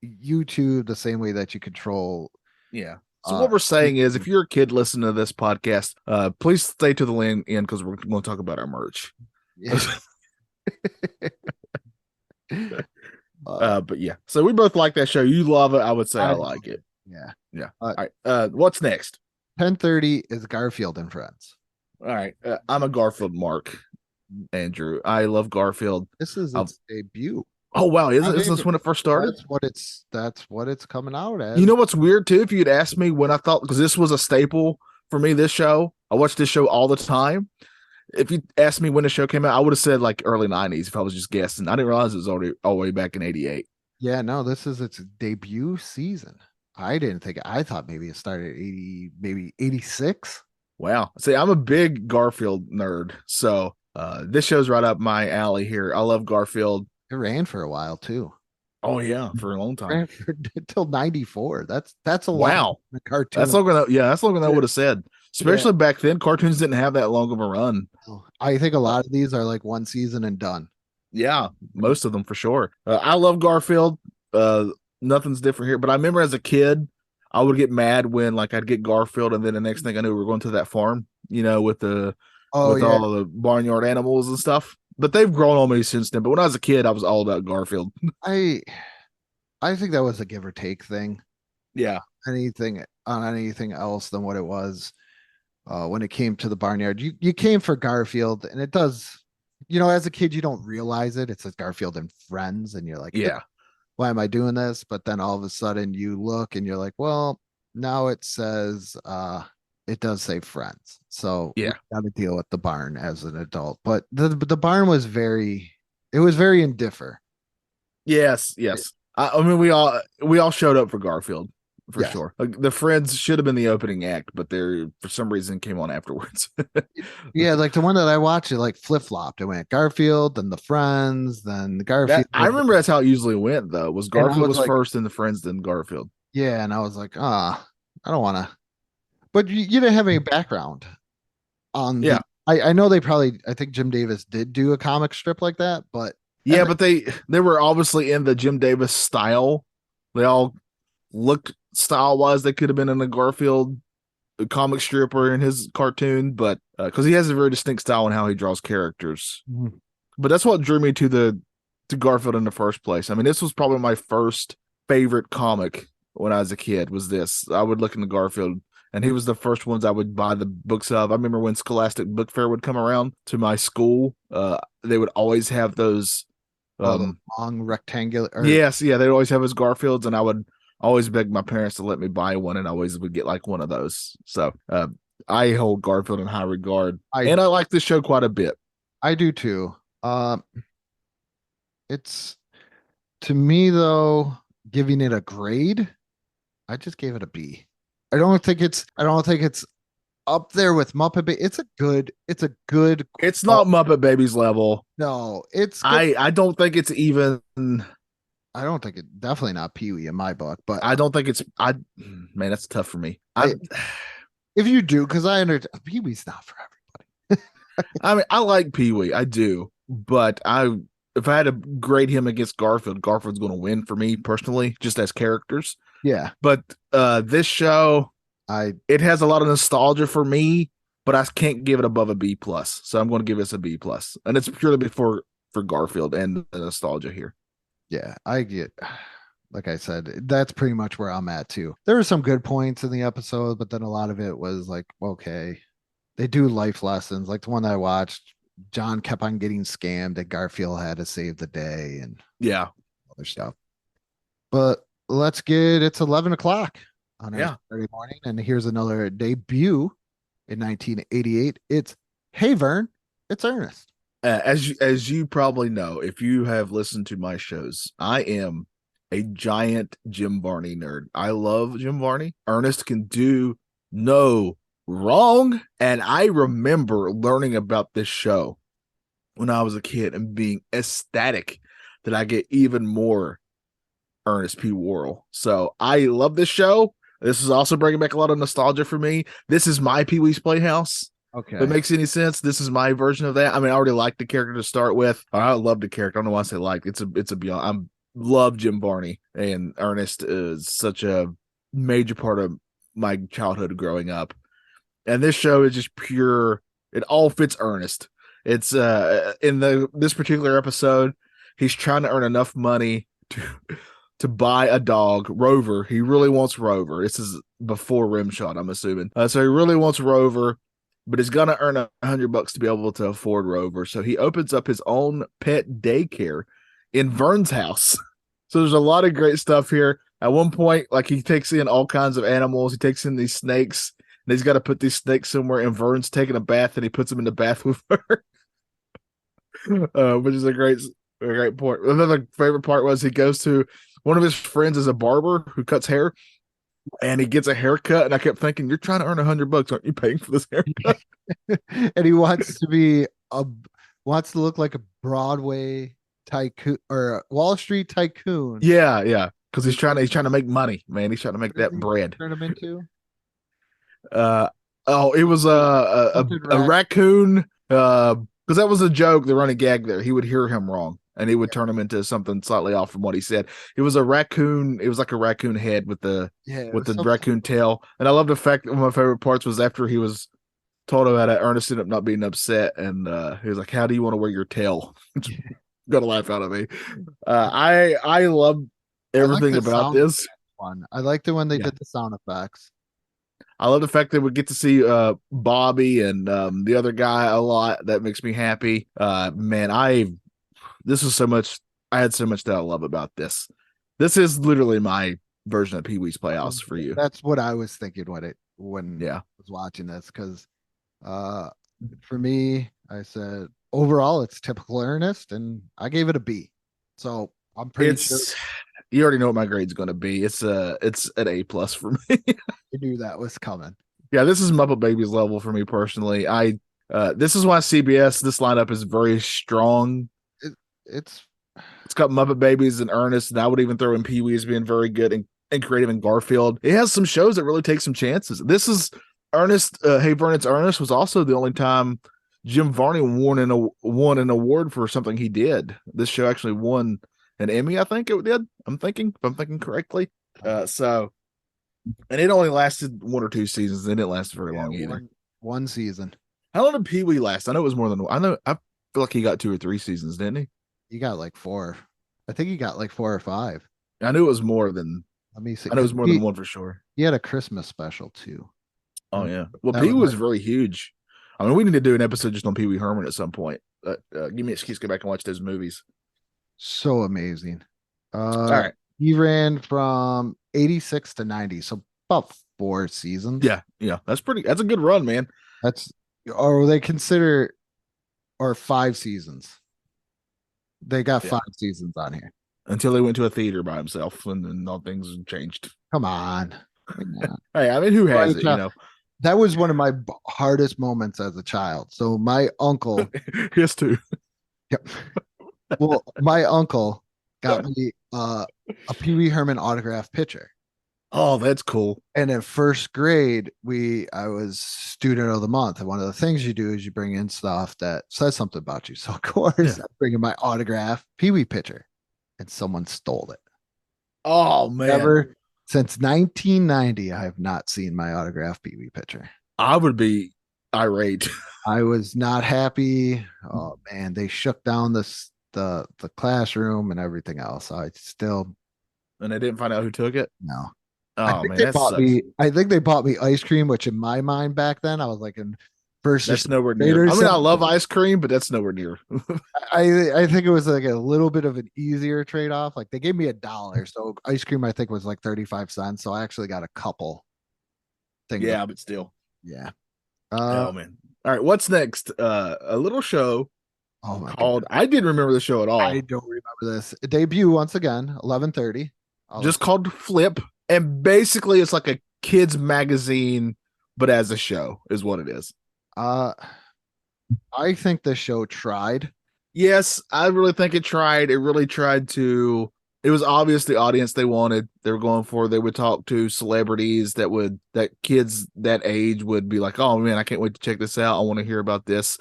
YouTube the same way that you control. Yeah. So what we're saying is, if you're a kid listening to this podcast, please stay to the end because we're going to talk about our merch. Yeah. But yeah, so we both like that show. You love it. I would say I like it. Yeah. All right. What's next? 10:30 is Garfield and Friends. All right. I'm a Garfield mark, Andrew. I love Garfield. This is its debut. Oh wow! Isn't this when it first started? That's what it's coming out as. You know what's weird too? If you'd asked me when I thought, because this was a staple for me, this show. I watched this show all the time. If you asked me when the show came out, I would have said like early 90s if I was just guessing. I didn't realize it was already all the way back in 88. Yeah, no, this is its debut season. I thought maybe it started 80, maybe 86. Wow. See, I'm a big Garfield nerd. So this show's right up my alley here. I love Garfield. It ran for a while too. Oh yeah, for a long time. Until 94. That's a wow. Cartoon. That's longer than I would have said. Especially back then, cartoons didn't have that long of a run. I think a lot of these are like one season and done. Yeah, most of them for sure. I love Garfield. Nothing's different here. But I remember as a kid, I would get mad when like I'd get Garfield, and then the next thing I knew, we were going to that farm, with all the barnyard animals and stuff. But they've grown on me since then. But when I was a kid, I was all about Garfield. I think that was a give or take thing. Yeah. anything else than what it was when it came to the barnyard. You came for Garfield, and it does. As a kid, you don't realize it. It says Garfield and Friends, and you're like, Yeah. why am I doing this? But then all of a sudden, you look and you're like, well, now it says it does say Friends, so we Yeah. got to deal with the barn as an adult. But the barn was it was very indifferent. Yes. I mean, we all showed up for Garfield for Yes. sure. Like, the Friends should have been the opening act, but they for some reason came on afterwards. Yeah, like the one that I watched, it like flip flopped. It went Garfield, then the Friends, then the Garfield. I remember that's how it usually went though. Was And I Garfield was like, first, and the Friends, then Garfield. yeah, and I was like, I don't want to. But you didn't have any background on Yeah. I know I think Jim Davis did do a comic strip like that, but Yeah, but they were obviously in the Jim Davis style. They all looked style wise. They could have been in a Garfield comic strip or in his cartoon, but because he has a very distinct style in how he draws characters. Mhm. But that's what drew me to Garfield in the first place. I mean, this was probably my first favorite comic when I was a kid. Was this? I would look into Garfield, and he was the first ones I would buy the books of. I remember when Scholastic Book Fair would come around to my school. They would always have those. The long rectangular. Yes, yeah, they'd always have his Garfields, and I would always beg my parents to let me buy one, and I always would get like one of those. So I hold Garfield in high regard, and I like this show quite a bit. I do too. It's to me though, giving it a grade, I just gave it a B. I don't think it's up there with Muppet Baby. It's a good. It's not Muppet Babies level. No, it's good. I don't think it's even. I don't think it definitely not Pee-wee in my book, but I don't think it's man, that's tough for me. If you do, because I understand Pee-wee's not for everybody. I mean, I like Pee-wee, I do, but if I had to grade him against Garfield's going to win for me personally, just as characters. Yeah, but this show, it has a lot of nostalgia for me, but I can't give it above a B plus, so I'm going to give this a B plus, and it's purely for Garfield and the nostalgia here. Yeah, I get. Like I said, that's pretty much where I'm at too. There were some good points in the episode, but then a lot of it was like, okay, they do life lessons. Like the one that I watched, John kept on getting scammed, and Garfield had to save the day and other stuff. But it's 11 o'clock on a Saturday morning, and here's another debut in 1988. It's Hey Vern, it's Ernest. As you probably know, if you have listened to my shows, I am a giant Jim Varney nerd. I love Jim Varney. Ernest can do no wrong. And I remember learning about this show when I was a kid and being ecstatic that I get even more Ernest P. Worrell. So I love this show. This is also bringing back a lot of nostalgia for me. This is my Pee-wee's Playhouse. Okay. If it makes any sense, this is my version of that. I mean, I already liked the character to start with. I love the character. I don't know why I say like. It's a beyond. Love Jim Varney, and Ernest is such a major part of my childhood growing up. And this show is just pure. It all fits Ernest. It's in this particular episode, he's trying to earn enough money to buy a dog, Rover. He really wants Rover. This is before Rimshot, I'm assuming. So he really wants Rover, but he's gonna earn $100 to be able to afford Rover. So he opens up his own pet daycare in Vern's house. So there's a lot of great stuff here. At one point, like, he takes in all kinds of animals. He takes in these snakes, and he's got to put these snakes somewhere, and Vern's taking a bath, and he puts them in the bath with her. Which is a great point. Another favorite part was he goes to one of his friends is a barber who cuts hair, and he gets a haircut, and I kept thinking, you're trying to earn $100, aren't you paying for this haircut? And he wants to look like a Broadway tycoon or a Wall Street tycoon. Yeah. Because he's trying to make money, man. He's trying to make that bread. Turn him into? It was a raccoon. Because that was a joke, the running gag there. He would hear him wrong, and he would turn him into something slightly off from what he said. It was a raccoon. It was like a raccoon head with the raccoon tail. And I love the fact that one of my favorite parts was after he was told about it, Ernest ended up not being upset, and he was like, "How do you want to wear your tail?" Got a laugh out of me. I love everything about this. fun. I liked it when they Yeah. did the sound effects. I love the fact that we get to see Bobby and the other guy a lot. That makes me happy. Man, this was so much. I had so much that I love about this. This is literally my version of Pee Wee's Playhouse for you. That's what I was thinking when Yeah. I was watching this, because for me, I said overall it's typical Ernest, and I gave it a B. So I'm pretty sure You already know what my grade's going to be. It's an A+ for me. you knew that was coming. Yeah, this is Muppet Babies level for me personally. This is why CBS, this lineup is very strong. It's got Muppet Babies and Ernest, and I would even throw in Pee Wee as being very good and creative, in Garfield. It has some shows that really take some chances. This is Ernest. Hey Vernon's Ernest was also the only time Jim Varney won an award for something he did. This show actually won an Emmy, I think it did. If I'm thinking correctly. And it only lasted 1 or 2 seasons. It didn't last very long either. One season. How long did Pee Wee last? I know it was more than. I feel like he got 2 or 3 seasons, didn't he? He got like 4. I think he got like 4 or 5. I knew it was more than. Let me see. I know it was more than one for sure. He had a Christmas special too. Oh yeah. Well, That Pee Wee was was very huge. I mean, we need to do an episode just on Pee Wee Herman at some point. Give me an excuse to go back and watch those movies. so amazing. All right. He ran from 86 to 90, so about 4 seasons. Yeah. That's a good run, man. Or they consider, or 5 seasons. They got 5 seasons on here. Until they went to a theater by himself, and then all things changed. Come on. Hey, I mean, who has it? That was one of my hardest moments as a child. So my uncle, His too. yep. Well, my uncle got me a Pee Wee Herman autograph picture. Oh, that's cool. And in first grade, I was student of the month. And one of the things you do is you bring in stuff that says something about you. So of course, I'm bringing my autograph Pee Wee picture, and someone stole it. Oh man. Never since 1990, I have not seen my autograph Pee Wee picture. I would be irate. I was not happy. Oh man, they shook down the classroom and everything else. I still And they didn't find out who took it. no. Oh man, that sucks. I think they bought me ice cream, which in my mind back then I was like in first. That's nowhere near. I mean, I love ice cream, but that's nowhere near. I think it was like a little bit of an easier trade off. Like they gave me $1, so ice cream I think was like 35 cents. So I actually got a couple things. Yeah, but still. Yeah. Oh man. All right, what's next? A little show called. God. I didn't remember the show at all. I don't remember this. It debut once again, 11:30. Just called Flip, and basically it's like a kids magazine, but as a show is what it is. I think the show tried. Yes, I really think it tried. It really tried to. It was obvious the audience they wanted. They were going for. They would talk to celebrities that kids that age would be like, oh man, I can't wait to check this out. I want to hear about this.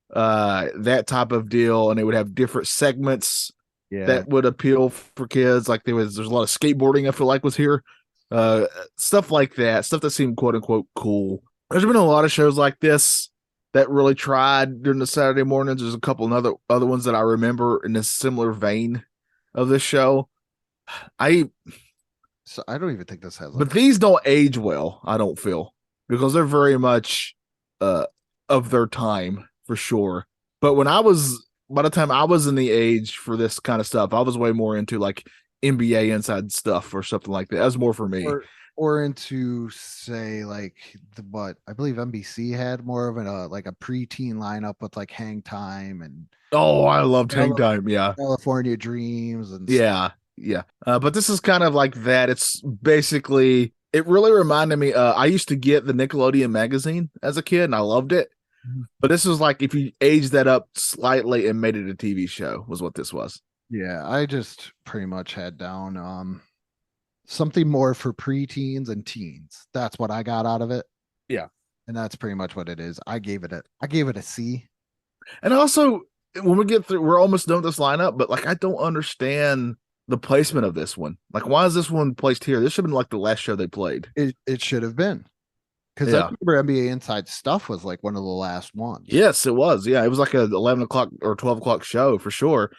That type of deal, and they would have different segments that would appeal for kids. Like there's a lot of skateboarding. I feel like was here. Stuff like that. Stuff that seemed quote unquote cool. There's been a lot of shows like this that really tried during the Saturday mornings. There's a couple of other ones that I remember in a similar vein of this show. So I don't even think this has. But these don't age well, I don't feel, because they're very much of their time for sure. But by the time I was in the age for this kind of stuff, I was way more into like NBA inside stuff or something like that. That was more for me. Or into say like what I believe NBC had more of like a preteen lineup with like Hang Time and I loved Hang Time, California Dreams and yeah. But this is kind of like that. It's basically it really reminded me. I used to get the Nickelodeon magazine as a kid, and I loved it. Mm-hmm. But this was like if you aged that up slightly and made it a TV show, was what this was. Yeah, I just pretty much had down something more for preteens and teens. That's what I got out of it. Yeah. And that's pretty much what it is. I gave it a C. And also when we get through, we're almost done with this lineup, but like I don't understand the placement of this one. Like, why is this one placed here? This should have been like the last show they played. It should have been. Because I remember NBA Inside Stuff was like one of the last ones. Yes, it was. Yeah, it was like a 11 o'clock or 12 o'clock show for sure.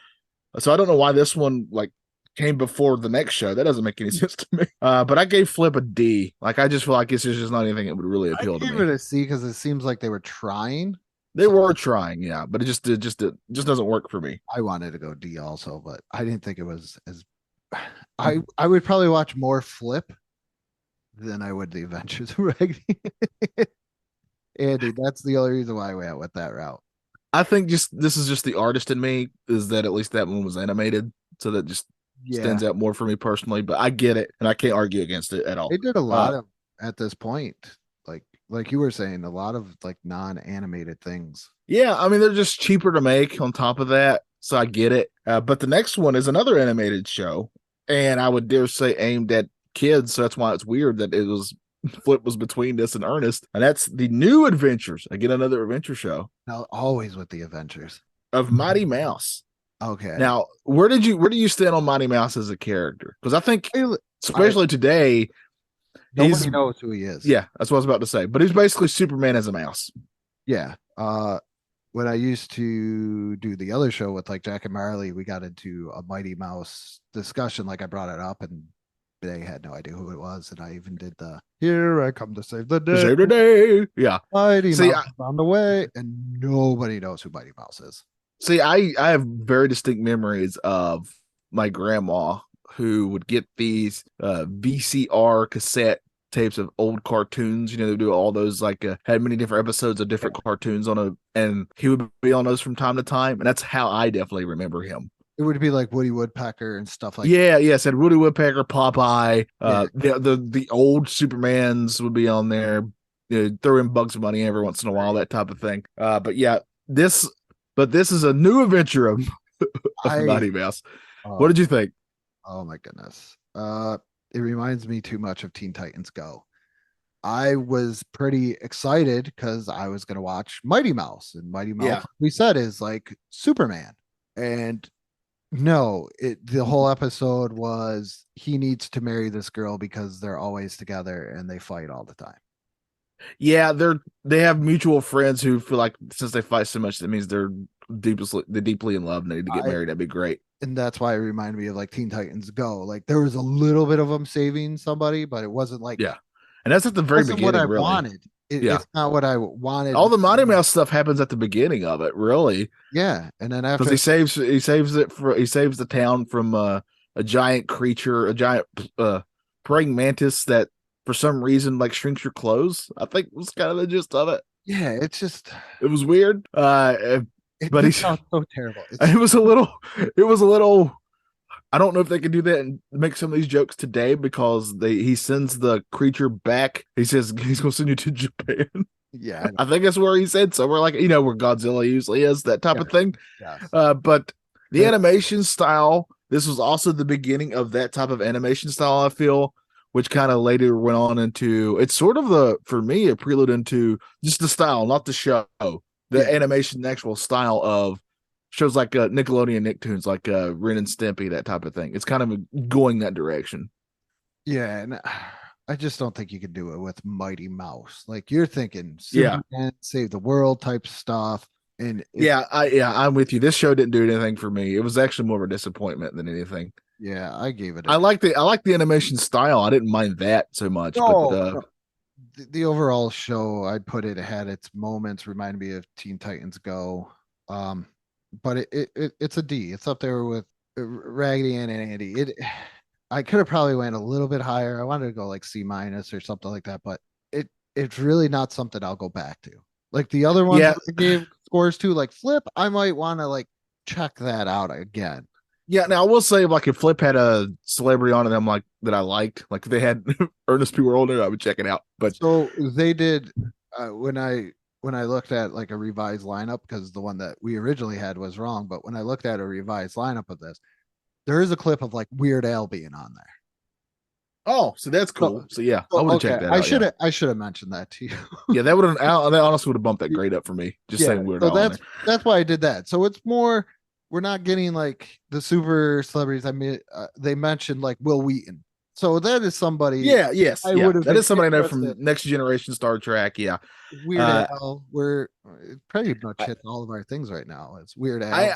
So I don't know why this one like came before the next show. That doesn't make any sense to me. But I gave Flip a D. Like, I just feel like it's just not anything that would really I appeal to gave me. it a C because it seems like they were trying. They were trying, yeah, but it just doesn't work for me. I wanted to go D also, but I didn't think it was as. I would probably watch more Flip than I would the Adventures of Raggedy. Andy, that's the only reason why I went with that route. I think this is just the artist in me is that at least that one was animated, so that just stands out more for me personally. But I get it, and I can't argue against it at all. They did a lot of at this point, like you were saying, a lot of like non-animated things. Yeah, I mean they're just cheaper to make. On top of that, so I get it. But the next one is another animated show, and I would dare say aimed at kids. So that's why it's weird that it was Flip was between this and Ernest, and that's the New Adventures. Again, another adventure show. Now, always with the Adventures of Mighty Mouse. Okay. Now, where do you stand on Mighty Mouse as a character? Because I think, especially today, nobody knows who he is. Yeah, that's what I was about to say. But he's basically Superman as a mouse. Yeah. When I used to do the other show with like Jack and Marley, we got into a Mighty Mouse discussion. Like I brought it up, and they had no idea who it was, and I even did the "Here I come to save the day." Save the day. Yeah. Mighty Mouse on the way, and nobody knows who Mighty Mouse is. See, I have very distinct memories of my grandma who would get these VCR cassette tapes of old cartoons. You know, they do all those had many different episodes of different cartoons and he would be on those from time to time, and that's how I definitely remember him. It would be like Woody Woodpecker and stuff like that. Yeah, said Woody Woodpecker, Popeye, the old Supermans would be on there. You know, throw in Bugs Bunny every once in a while, that type of thing. But this is a new adventure of Mighty Mouse. What did you think? Oh my goodness. It reminds me too much of Teen Titans Go. I was pretty excited because I was going to watch Mighty Mouse, and Mighty Mouse, like we said, is like Superman. And no, the whole episode was he needs to marry this girl because they're always together and they fight all the time. Yeah, they have mutual friends who feel like since they fight so much, that means they're deeply in love and they need to get married. That'd be great. And that's why it reminded me of like Teen Titans Go. Like there was a little bit of them saving somebody, but it wasn't like and that's at the very beginning. What I wanted. It's not what I wanted. All the Mighty Mouse stuff happens at the beginning of it, really. Yeah, and then after because he saves the town from a giant creature, a giant praying mantis that for some reason like shrinks your clothes. I think was kind of the gist of it. Yeah, it was weird. But he sounds so terrible. It was a little. I don't know if they can do that and make some of these jokes today because he sends the creature back. He says he's going to send you to Japan. Yeah, I think that's where he said somewhere like where Godzilla usually is, that type of thing. Yes. But the animation style, this was also the beginning of that type of animation style. I feel, which kind of later went on into it's sort of for me a prelude into just the style, not the show, the animation, the actual style of shows like Nickelodeon Nicktoons, like Ren and Stimpy, that type of thing. It's kind of going that direction. Yeah, and I just don't think you could do it with Mighty Mouse. Like you're thinking, Superman, save the world type stuff. And I'm with you. This show didn't do anything for me. It was actually more of a disappointment than anything. Yeah, I gave it. I like the animation style. I didn't mind that so much. No. The overall show, I'd put it had its moments. Reminded me of Teen Titans Go. But it's a D. It's up there with Raggedy Ann and Andy. I could have probably went a little bit higher. I wanted to go like C- or something like that, but it's really not something I'll go back to. Like the other ones I gave scores to, like Flip, I might want to like check that out again. Yeah, now I will say, like, if Flip had a celebrity on them like that I liked, like if they had Ernest P. Worrell, I would check it out. But so they did when I looked at like a revised lineup, because the one that we originally had was wrong, but when I looked at a revised lineup of this, there is a clip of like Weird Al being on there. Oh, so that's cool. So yeah, I would have checked that out. I should have mentioned that to you. Yeah, that honestly would have bumped that grade up for me. Just saying Weird Al. So that's why I did that. So it's more, we're not getting like the super celebrities. I mean, they mentioned like Will Wheaton. So that is somebody. Yeah, yes. That is somebody I know from Next Generation Star Trek. Yeah. Weird Al. We're pretty much hitting all of our things right now. It's Weird Al.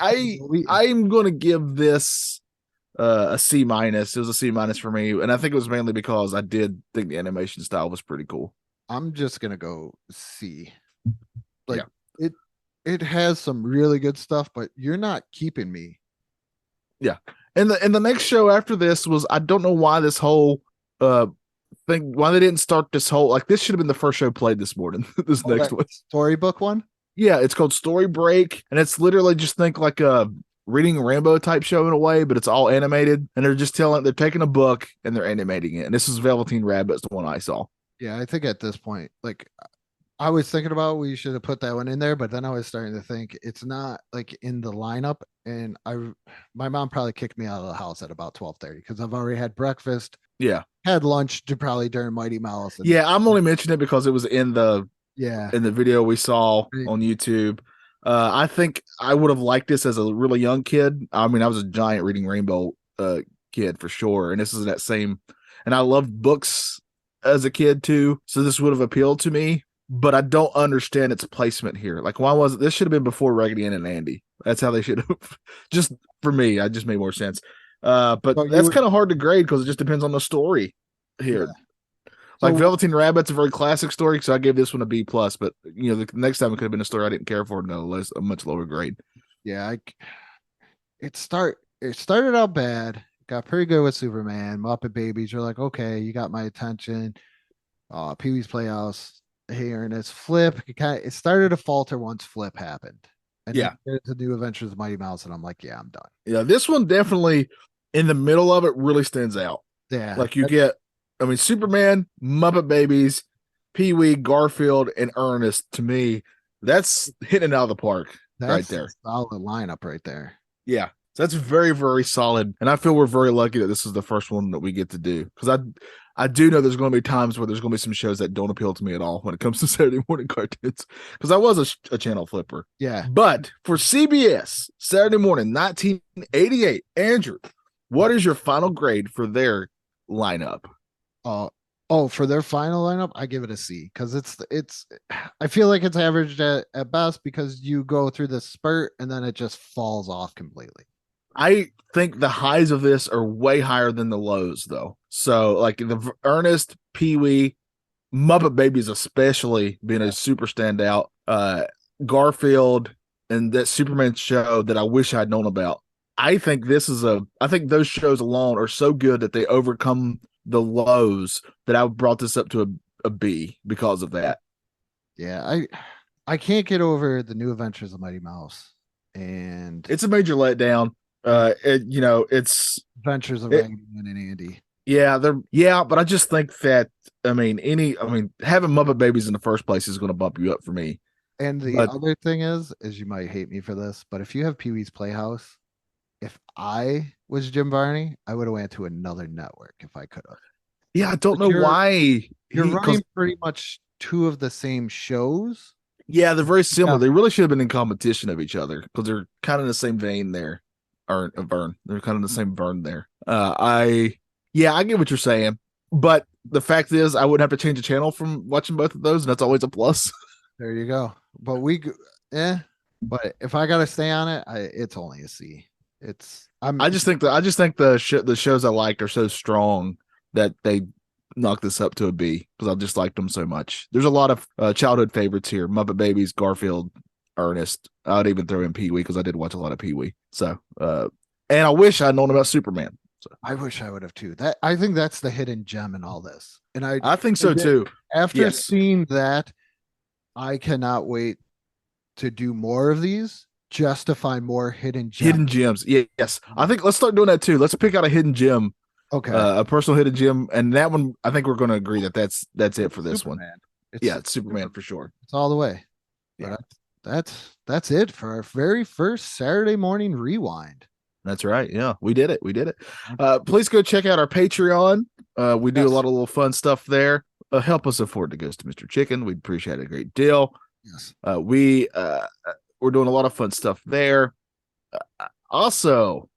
I'm going to give this a C minus. It was a C minus for me, and I think it was mainly because I did think the animation style was pretty cool. I'm just gonna go C. Like it has some really good stuff, but you're not keeping me. Yeah. And the next show after this was, I don't know why this whole thing, why they didn't start this whole, like, this should have been the first show played this morning. This next one. Storybook one? Yeah, it's called Story Break, and it's literally just think like a reading Rambo type show in a way, but it's all animated, and they're taking a book and they're animating it. And this is Velveteen Rabbit's the one I saw. Yeah, I think at this point, like I was thinking about we should have put that one in there, but then I was starting to think it's not like in the lineup, and my mom probably kicked me out of the house at about 12:30 because I've already had breakfast. Yeah. Had lunch probably during Mighty Mouse. Yeah, I'm only mentioning it because it was in the video we saw on YouTube. I think I would have liked this as a really young kid. I mean, I was a giant Reading Rainbow kid for sure, and this is that same. And I loved books as a kid too, so this would have appealed to me. But I don't understand its placement here. Like, why was it? This should have been before Raggedy Ann and Andy. That's how they should have. Just for me, it just made more sense. But that's kind of hard to grade because it just depends on the story here. Yeah. Like Velveteen Rabbit's a very classic story, so I gave this one a B plus. But the next time it could have been a story I didn't care for, and a much lower grade. Yeah, it started out bad, got pretty good with Superman, Muppet Babies. You're like, okay, you got my attention. Pee-wee's Playhouse here, and it's Flip. It started to falter once Flip happened. And the New Adventures of Mighty Mouse, and I'm like, yeah, I'm done. Yeah, this one definitely in the middle of it really stands out. Yeah, like you get, I mean, Superman, Muppet Babies, Pee-wee, Garfield, and Ernest. To me, that's hitting it out of the park right there. A solid lineup right there. Yeah, so that's very, very solid, and I feel we're very lucky that this is the first one that we get to do, because I do know there's going to be times where there's going to be some shows that don't appeal to me at all when it comes to Saturday morning cartoons, because I was a channel flipper. Yeah. But for CBS, Saturday morning, 1988, Andrew, what is your final grade for their lineup? For their final lineup, I give it a C, because it's I feel like it's averaged at best, because you go through the spurt and then it just falls off completely. I think the highs of this are way higher than the lows, though. So, like the Ernest, Pee-wee, Muppet Babies, especially being a super standout, Garfield, and that Superman show that I wish I'd known about. I think I think those shows alone are so good that they overcome the lows, that I brought this up to a B because of that. Yeah, I can't get over the New Adventures of Mighty Mouse, and it's a major letdown. It's Adventures of Raggedy Ann and Andy. Yeah, but I just think that having Muppet Babies in the first place is going to bump you up for me. And the other thing is you might hate me for this, but if you have Pee-wee's Playhouse, if I was Jim Varney, I would have went to another network if I could have. Yeah, I don't know why. You're running pretty much two of the same shows. Yeah, they're very similar. Yeah. They really should have been in competition of each other, because they're kind of in the same vein there. Or Vern. They're kind of the same Vern there. I get what you're saying, but the fact is, I wouldn't have to change the channel from watching both of those, and that's always a plus. There you go. But but if I gotta stay on it, it's only a C. I just think the shows I liked are so strong that they knock this up to a B, because I just liked them so much. There's a lot of childhood favorites here: Muppet Babies, Garfield, Ernest. I'd even throw in Pee-wee, because I did watch a lot of Pee-wee. So, and I wish I'd known about Superman. So. I wish I would have too. I think that's the hidden gem in all this, and I think so too. After seeing that, I cannot wait to do more of these, just to find more hidden gems. Hidden gems, yes. I think let's start doing that too. Let's pick out a hidden gem. Okay, a personal hidden gem, and that one I think we're going to agree that's it for this Superman. One. It's Superman for sure. It's all the way. Yeah. But that's it for our very first Saturday morning rewind. That's right. Yeah, we did it. Please go check out our Patreon. We do a lot of little fun stuff there. Help us afford the Ghost of Mr. Chicken. We'd appreciate it a great deal. Yes. We're doing a lot of fun stuff there. Also,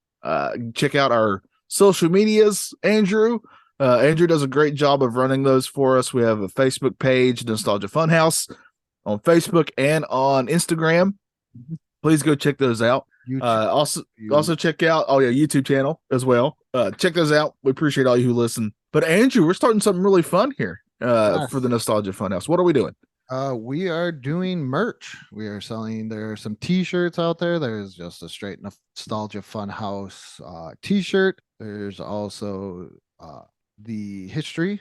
check out our social medias, Andrew. Andrew does a great job of running those for us. We have a Facebook page, Nostalgia Funhouse, on Facebook and on Instagram. Please go check those out. Also check out YouTube channel as well. Check those out. We appreciate all you who listen. But Andrew, we're starting something really fun here for the Nostalgia Funhouse. What are we doing? We are doing merch. We are selling. There are some T-shirts out there. There's just a straight Nostalgia Funhouse T-shirt. There's also the History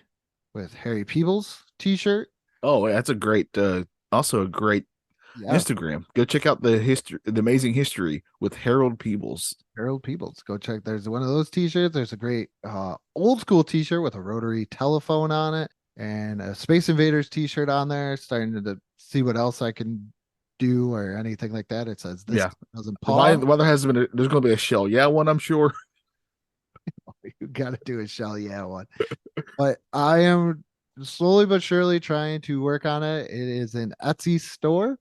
with Harry Peebles T-shirt. Oh, that's a great, also a great Instagram. Go check out the amazing history with Harold Peebles. Harold Peebles. Go check. There's one of those T-shirts. There's a great old school T-shirt with a rotary telephone on it, and a Space Invaders T-shirt on there. Starting to see what else I can do or anything like that. It says this doesn't pause. Why there hasn't been there's going to be a shell one, I'm sure. You got to do a shell one. But I am slowly but surely trying to work on it. It is an Etsy store,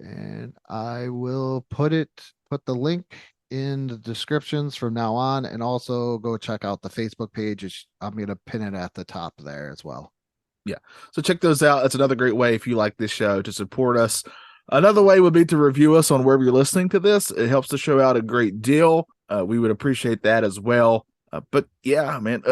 and I will put the link in the descriptions from now on, and also go check out the Facebook page. I'm going to pin it at the top there as well. Yeah. So check those out. That's another great way, if you like this show, to support us. Another way would be to review us on wherever you're listening to this. It helps the show out a great deal. We would appreciate that as well. But yeah, man,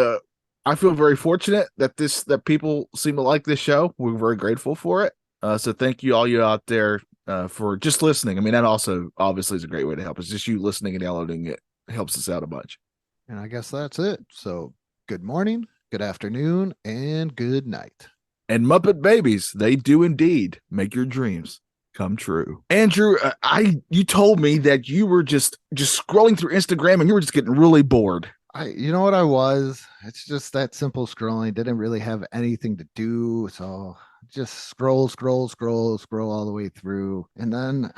I feel very fortunate that people seem to like this show. We're very grateful for it. So thank you all you out there for just listening. I mean, that also obviously is a great way to help us. Just you listening and downloading it helps us out a bunch. And I guess that's it. So good morning, good afternoon, and good night. And Muppet Babies, they do indeed make your dreams come true. Andrew, you told me that you were just scrolling through Instagram and you were just getting really bored. You know what I was? It's just that simple scrolling. Didn't really have anything to do. So just scroll all the way through. And then,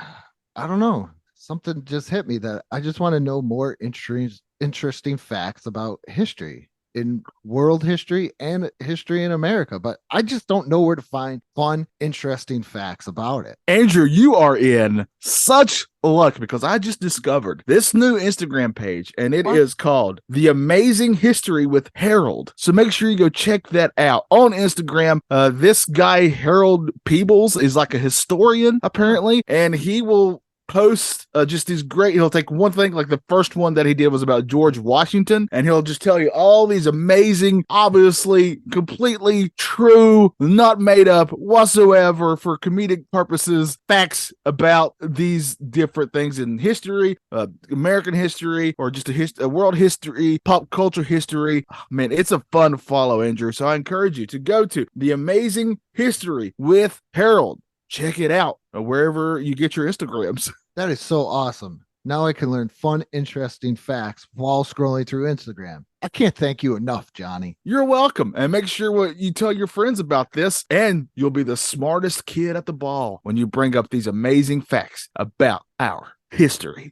I don't know, something just hit me that I just want to know more interesting facts about history, in world history and history in America. But I just don't know where to find fun, interesting facts about it. Andrew, you are in such luck, because I just discovered this new Instagram page, and it is called The Amazing History with Harold. So make sure you go check that out on Instagram. This guy, Harold Peebles, is like a historian, apparently, and he will post just these great, he'll take one thing, like the first one that he did was about George Washington, and he'll just tell you all these amazing, obviously completely true, not made up whatsoever for comedic purposes, facts about these different things in history, American history, or just a world history, pop culture history. Oh, man, it's a fun follow, Andrew. So I encourage you to go to The Amazing History with Harold. Check it out wherever you get your Instagrams. That is so awesome. Now I can learn fun, interesting facts while scrolling through Instagram. I can't thank you enough, Johnny. You're welcome. And make sure you tell your friends about this, and you'll be the smartest kid at the ball when you bring up these amazing facts about our history.